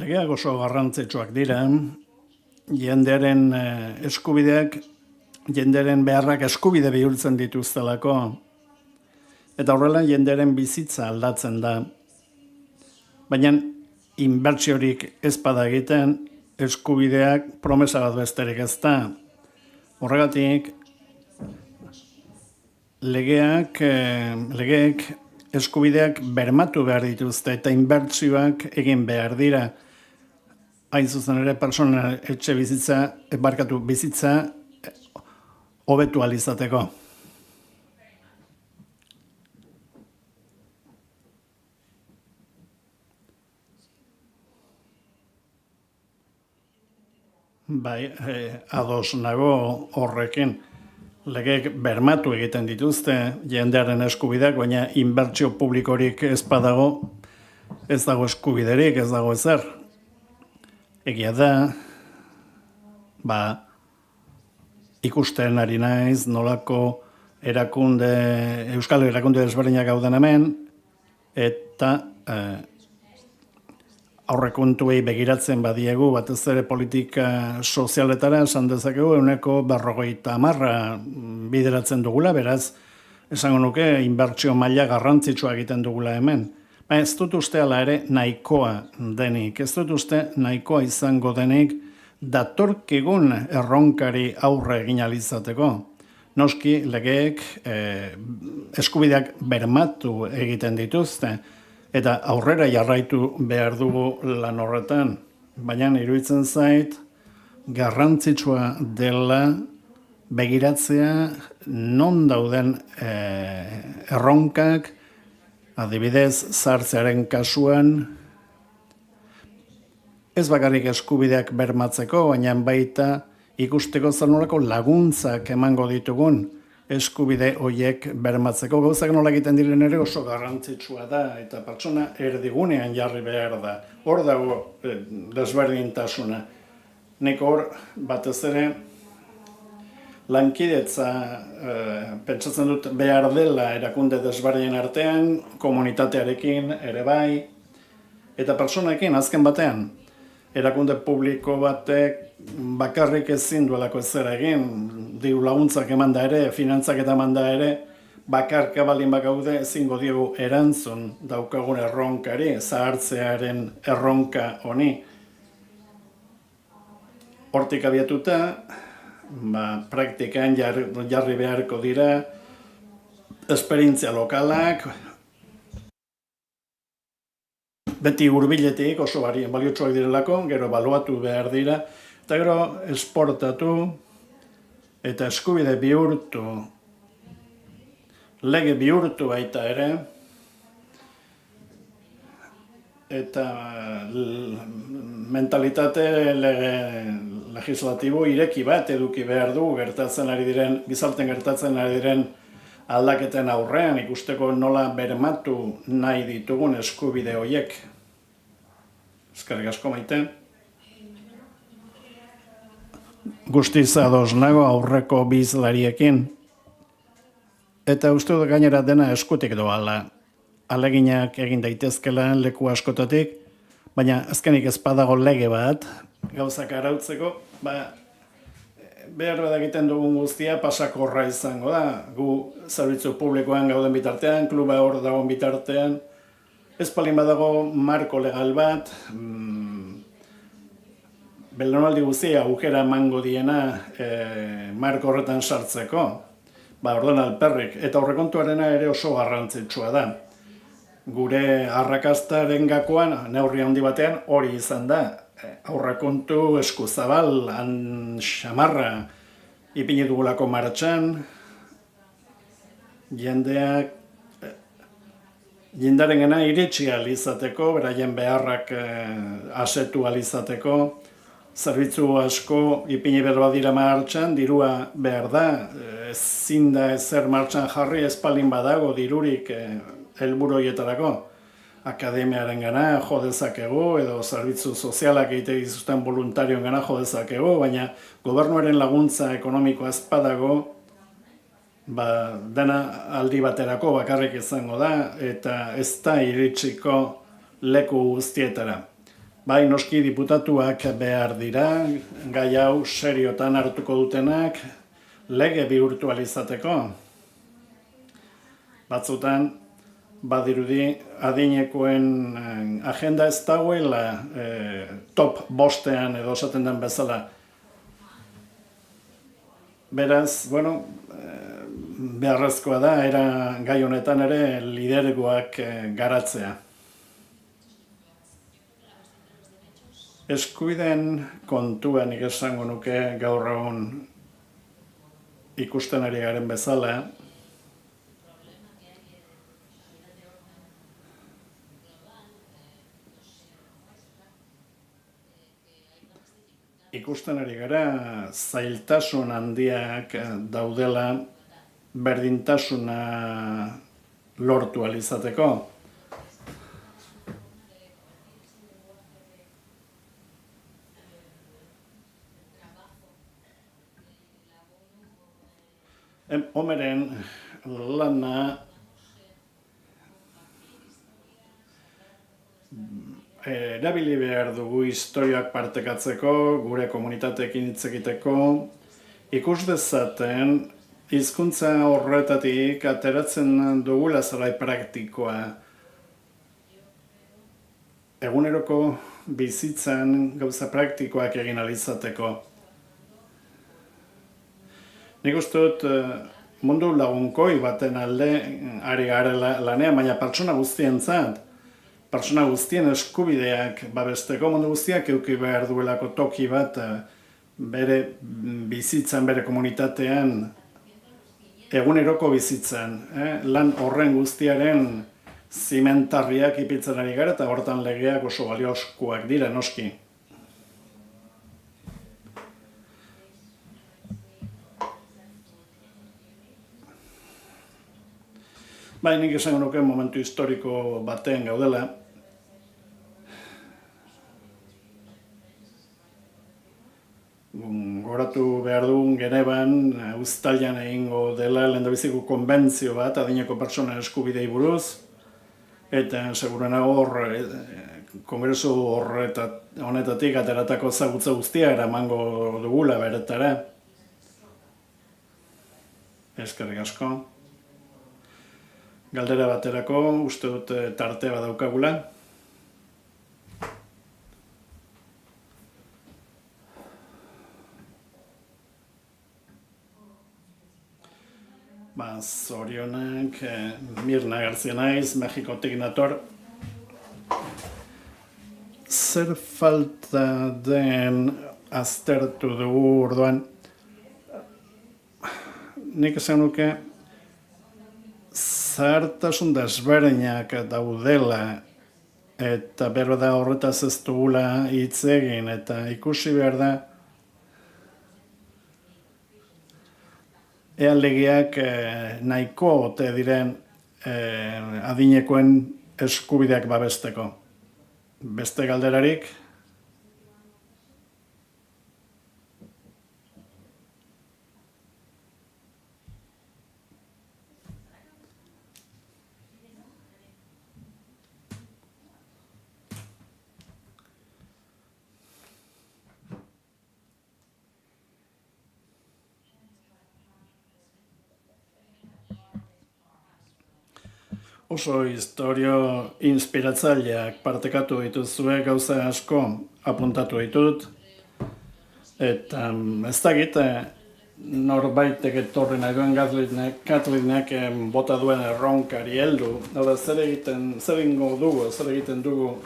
Speaker 3: Legeak oso garrantzitsuak dira, jendearen eskubideak, jendearen beharrak eskubide bihurtzen dituztelako, eta horrela jendearen bizitza aldatzen da. Baina inbertsiorik ez bada egiten, eskubideak promesa bat besterik ez da. Horregatik, legeek eskubideak bermatu behar dituzte eta inbertsioak egin behar dira. Hain zuzen ere pertsona etxe bizitza hobetu ahal izateko. Bai, ados nago horrekin. Legeek bermatu egiten dituzte jendearen eskubideak, baina inbertsio publikorik ez badago, ez dago eskubiderik, ez dago ezer. Egia da, ikusten ari naiz nolako euskal erakunde desberdinak gauden hemen, eta aurrekontuei begiratzen badiegu, batez ere politika sozialetara esan dezakegu 50% bideratzen dugula, beraz, esango nuke inbertsio maila garrantzitsua egiten dugula hemen. Ez dut uste ala ere nahikoa denik, ez dut uste nahikoa izango denik datorkigun erronkari aurre egin ahal izateko. Noski legeek eskubideak bermatu egiten dituzte, eta aurrera jarraitu behar dugu lan horretan. Baina iruditzen zait, garrantzitsua dela begiratzea non dauden erronkak, adibidez, zahartzearen kasuan, ez bakarrik eskubideak bermatzeko, baina baita ikusteko zer nolako laguntzak emango ditugun eskubide horiek bermatzeko. Gauzak nola egiten diren ere oso garrantzitsua da, eta pertsona erdigunean jarri behar da. Hor dago desberdintasuna. Nik hor batez ere lankidetza pentsatzen dut behar dela erakunde desberdinen artean, komunitatearekin ere bai, eta pertsonekin azken batean. erakunde publiko batek bakarrik ezin duelako zera egin, diru laguntzak emanda ere, finantzak eta emanda ere, bakarka balin bakaude ezingo diogu erantzun daukagun erronkari, zahartzearen erronka honi. Hortik abiatuta, praktikan jarri beharko dira, esperientzia lokalak, beti hurbiletik oso baliotsuak direlako, gero ebaluatu behar dira, eta gero esportatu eta eskubide bihurtu, lege bihurtu baita ere, eta mentalitate legislatibo ireki bat eduki behar du gizartean gertatzen ari diren aldaketen aurrean ikusteko nola bermatu nahi ditugun eskubide horiek. Eskerrik asko, Maite. Guztiz ados nago aurreko bi hizlariekin. Eta uste dut gainera dena eskutik doala. Aleginak egin daitezkela leku askotatik, baina azkenik ez badago lege bat, gauzak arautzeko, behar bat egiten dugun guztia pasakorra izango da. Gu zerbitzu publikoan gauden bitartean, kluba hor dagoen bitartean, ez palin badago marko legal bat, belaunaldi guztia aukera emango diena marko horretan sartzeko, orduan alperrik, eta aurrekontuarena ere oso garrantzitsua da. Gure arrakastaren gakoan, neurri handi batean, hori izan da. Aurrekontu eskuzabal, xamarra, ipini dugulako martxan, jendaren gana iritsi alizateko, beraien beharrak asetu alizateko, zerbitzu asko ipini berba dira martxan, dirua behar da, ezin da ezer martxan jarri espalin badago dirurik helburu horietarako. Akademiaren gana jo dezakegu, edo zerbitzu sozialak egite dituzten voluntarioen gana jo dezakegu, baina gobernuaren laguntza ekonomikoa ez badago, dena aldi baterako bakarrik izango da, eta ez da iritsiko leku guztietara. Bai, noski diputatuak behar dira, gai hau seriotan hartuko dutenak, lege bihurtu izateko. Batzutan, badirudi adinekoen agenda ez dagoela top bostean edo esaten den bezala. Beraz, beharrezkoa da, gai honetan ere lidergoak garatzea. Eskubideen kontuan esango nuke gaur egun ikusten ari garen bezala, ikusten ari gara zailtasun handiak daudela berdintasuna lortu ahal izateko. Homeren lana erabili behar dugu historiak partekatzeko, gure komunitateekin hitz egiteko, ikus dezaten hizkuntza horretatik ateratzen dugula zelai praktikoa. Eguneroko bizitzan gauza praktikoak egin ahal izateko. Nik uste dut mundu lagunkoi baten alde ari garela lanean, baina pertsona guztientzat, pertsona guztien eskubideak babesteko, mundu guztiak eduki behar duelako toki bat bere bizitzan, bere komunitatean, eguneroko bizitzan. Lan horren guztiaren zimentarriak ipiltzen ari gara eta hortan legeak oso baliozkoak dira, noski. Nik esango nuke momentu historiko batean gaudela. Goratu behar dugun Genevan, uztailean egingo dela lehendabiziko konbentzio bat adineko pertsonen eskubidei buruz. Eta segurena hor, kongresu honetatik ateratako ezagutza guztia eramango dugula beretara. Eskerrik asko. Galdera baterako, uste dut tarte bat daukagula. Zorionak, Mirna García naiz, Mexikotik nator. Zer falta den aztertu dugu orduan? Nik esan nuke, zahartasun desberdinak daudela eta behar da horretaz ez dugula hitz egin eta ikusi behar da ea legeak nahiko ote diren adinekoen eskubideak babesteko. Beste galderarik? Oso historio inspiratzaileak partekatu dituzue, gauza asko apuntatu ditut. Eta ez dakit norbaitek etorri nahi duen Katlinek bota duen erronkari heldu. Hau da, zer egiten dugu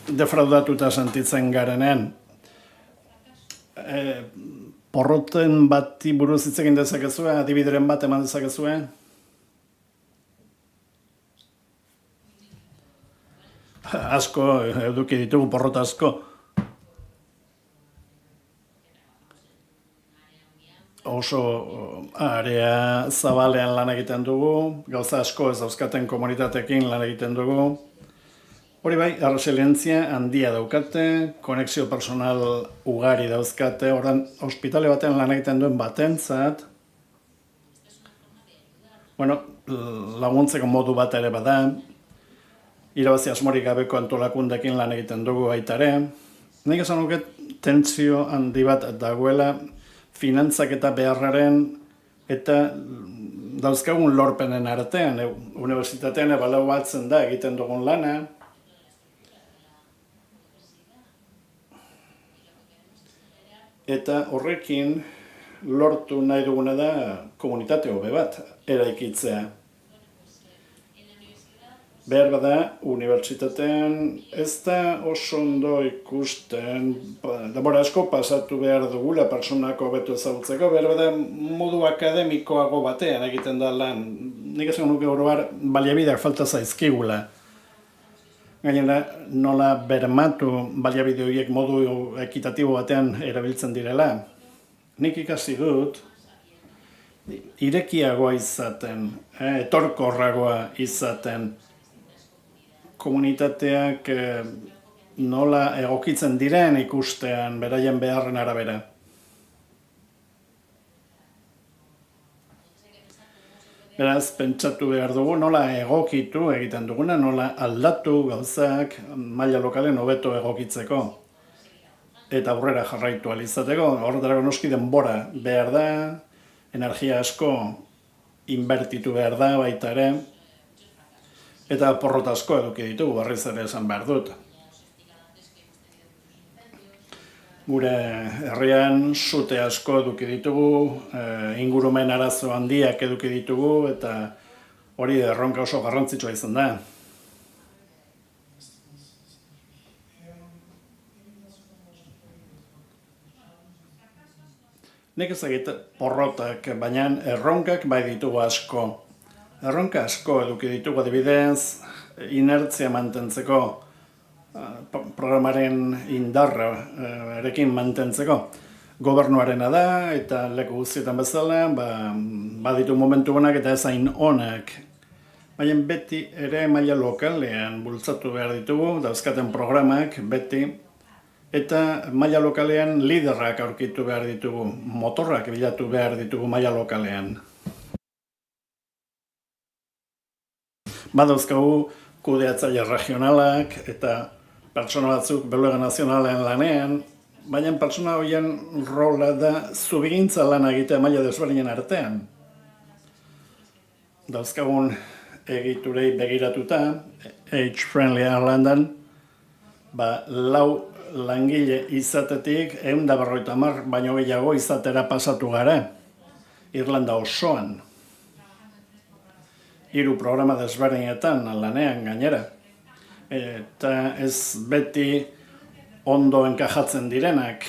Speaker 3: defraudatuta sentitzen garenean. Porroten bati buruz hitz egin dezakezue, adibideren bat eman dezakezue. Asko eduki ditugu, porrota asko. Oso area zabalean lan egiten dugu, gauza asko ez dauzkaten komunitatekin lan egiten dugu. Hori bai, resilientzia handia daukate, konexio personal ugari dauzkate, orain ospitale batean lan egiten duen batentzat. Laguntzeko modu bat ere bada, irabazi asmorik gabeko antolakundekin lan egiten dugu baita ere. Nik esan nuke tentsio handi bat dagoela finantzak eta beharraren eta dauzkagun lorpenen artean. Unibertsitatean ebaluatzen da egiten dugun lana. Eta horrekin lortu nahi duguna da komunitate hobe bat eraikitzea. Behar bada, unibertsitatean ez da oso ondo ikusten, denbora asko pasatu behar dugula pertsonak hobeto ezagutzeko, behar bada modu akademikoago batean egiten da lan. Nik esan nuke oroar baliabideak falta zaizkigula. Gainera, nola bermatu baliabide horiek modu ekitatibo batean erabiltzen direla. Nik ikasi dut, irekiagoa izaten, etorkorragoa izaten, komunitateak nola egokitzen diren ikustean beraien beharren arabera. Beraz, pentsatu behar dugu nola egokitu egiten duguna, nola aldatu gauzak maila lokalen hobeto egokitzeko. Eta aurrera jarraitu ahal izateko, horretarako noski denbora behar da, energia asko inbertitu behar da baita ere, eta porrota asko eduki ditugu, berriz ere esan behar dut. Gure herrian sute asko eduki ditugu, ingurumen arazo handiak eduki ditugu, eta hori erronka oso garrantzitsua izan da. Nik ezagit porrotak, baina erronkak bai ditugu asko. Erronka asko eduki ditugu adibidez, inertzia mantentzeko, programaren indarra erekin mantentzeko. Gobernuarena da, eta leku guztietan bezala, baditu momentu honak eta ezain onak. Baina beti ere maila lokalean bultzatu behar ditugu, dauzkaten programak beti, eta maila lokalean liderrak aurkitu behar ditugu, motorrak bilatu behar ditugu maila lokalean. Badauzkagu kudeatzaile regionalak eta pertsona batzuk beluga nazionalen lanean, baina pertsona horien rola da zubigintza lan egitea maila desberdinen artean. Dauzkagun egiturei begiratuta, Age Friendly Irlandan, 4 langile izatetik 150 baino gehiago izatera pasatu gara, Irlanda osoan. 3 programa desberdinetan lanean gainera. Eta ez beti ondo enkajatzen direnak.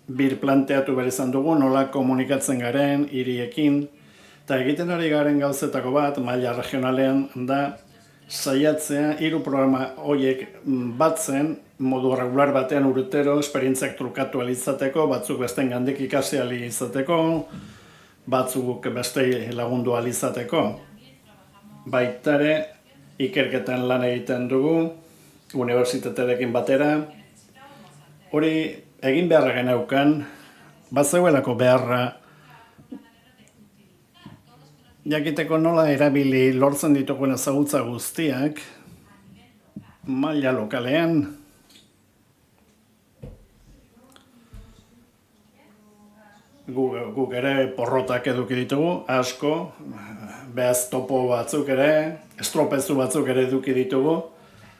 Speaker 3: Planteatu behar izan dugu nola komunikatzen garen hiriekin. Eta egiten ari garen gauzetako bat, maila regionalean da, saiatzea 3 programa horiek batzen, modu regular batean urtero, esperientziak trukatu izateko, batzuk besten gandik ikasi izateko, batzuk beste lagundu izateko. Baitare, ikerketan lan egiten dugu, unibertsitatearekin batera. Hori egin beharra geneukan, batzeuelako beharra jakiteko nola erabili lortzen ditugun ezagutza guztiak, maila lokalean. Guk ere porrotak eduki ditugu, asko, behaz topo batzuk ere, estropezu batzuk ere eduki ditugu,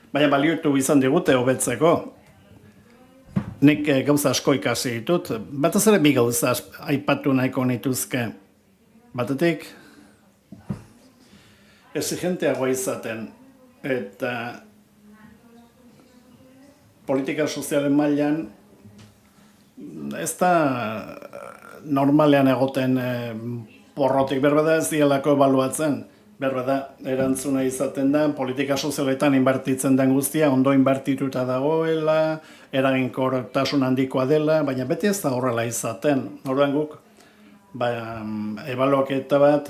Speaker 3: baina baliotu izan digute hobetzeko. Nik gauza asko ikasi ditut, batez ere 2 gauza aipatu nahiko nituzke. Batetik, exigenteagoa izaten, eta politika sozialen mailan ez da normalean egoten porrotik, berbeda ez dielako ebaluatzen, berbeda erantzuna izaten da, politika sozialetan inbertitzen den guztia, ondo inbertituta dagoela, eraginkortasun handikoa dela, baina beti ez da horrela izaten. Orduan guk, ebaluaketa bat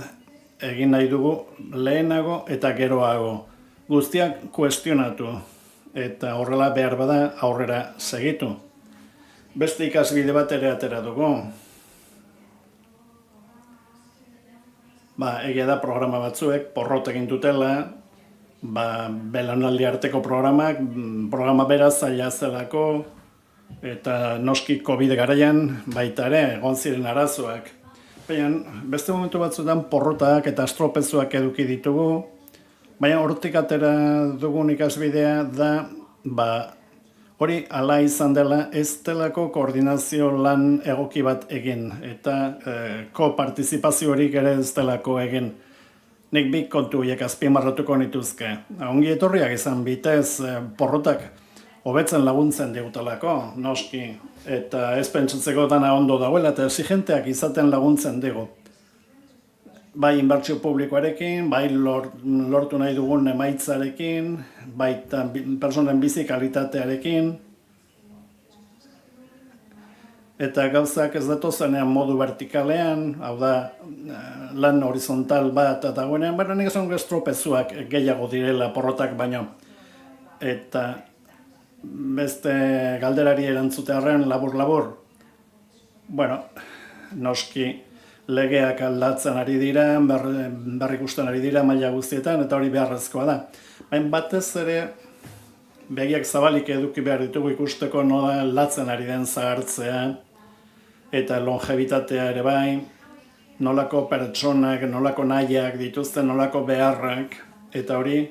Speaker 3: egin nahi dugu lehenago eta geroago. Guztiak kuestionatu eta horrela behar bada aurrera segitu. Beste ikasbide bat ere atera dugu. Egia da programa batzuek porrot egin dutela, belaunaldi arteko programa beraz zaila zelako, eta noski COVID garaian baita ere egon ziren arazoak. Baina beste momentu batzuetan porrotak eta estropezuak eduki ditugu, baina hortik atera dugun ikasbidea da, hori ala izan dela ez delako koordinazio lan egoki bat egin, eta kopartizipaziorik ere ez delako egin. Nik 2 kontu horiek azpimarratuko nituzke. Ongi etorriak izan bitez porrotak hobetzen laguntzen digutelako, noski, eta ez pentsatzeko dana ondo dagoela, eta exigenteak izaten laguntzen digu. Bai inbertsio publikoarekin, bai lortu nahi dugun emaitzarekin, baita personen bizi kalitatearekin. Eta gauzak ez datozenean modu vertikalean, hau da, lan horizontal bat dagoenean, baina nik esan estropezuak gehiago direla porrotak baino. Eta beste galderari erantzutearren labur-labur. Bueno, noski, legeak aldatzen ari dira, berrikusten ari dira maila guztietan, eta hori beharrezkoa da. Baina batez ere, begiak zabalik eduki behar ditugu ikusteko nola aldatzen ari den zahartzea, eta longevitatea ere bai, nolako pertsonak, nolako nahiak dituzten, nolako beharrak, eta hori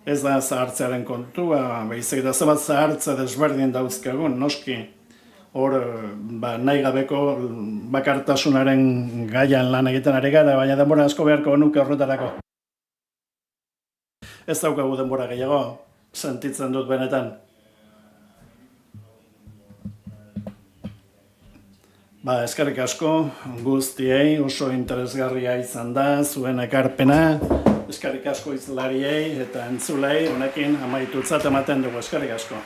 Speaker 3: ez da zahartzearen kontua, baizik da zebat zahartze desberdin dauzkagun, noski. Hor, nahi gabeko bakartasunaren gaian lan egiten ari gara, baina denbora asko beharko nuke horretarako. Ez daukagu denbora gehiago, sentitzen dut benetan. Eskerrik asko guztiei, oso interesgarria izan da, zuen ekarpena. Eskerrik asko izlariei eta entzulei, honekin amaitutzat ematen dugu, eskerrik asko.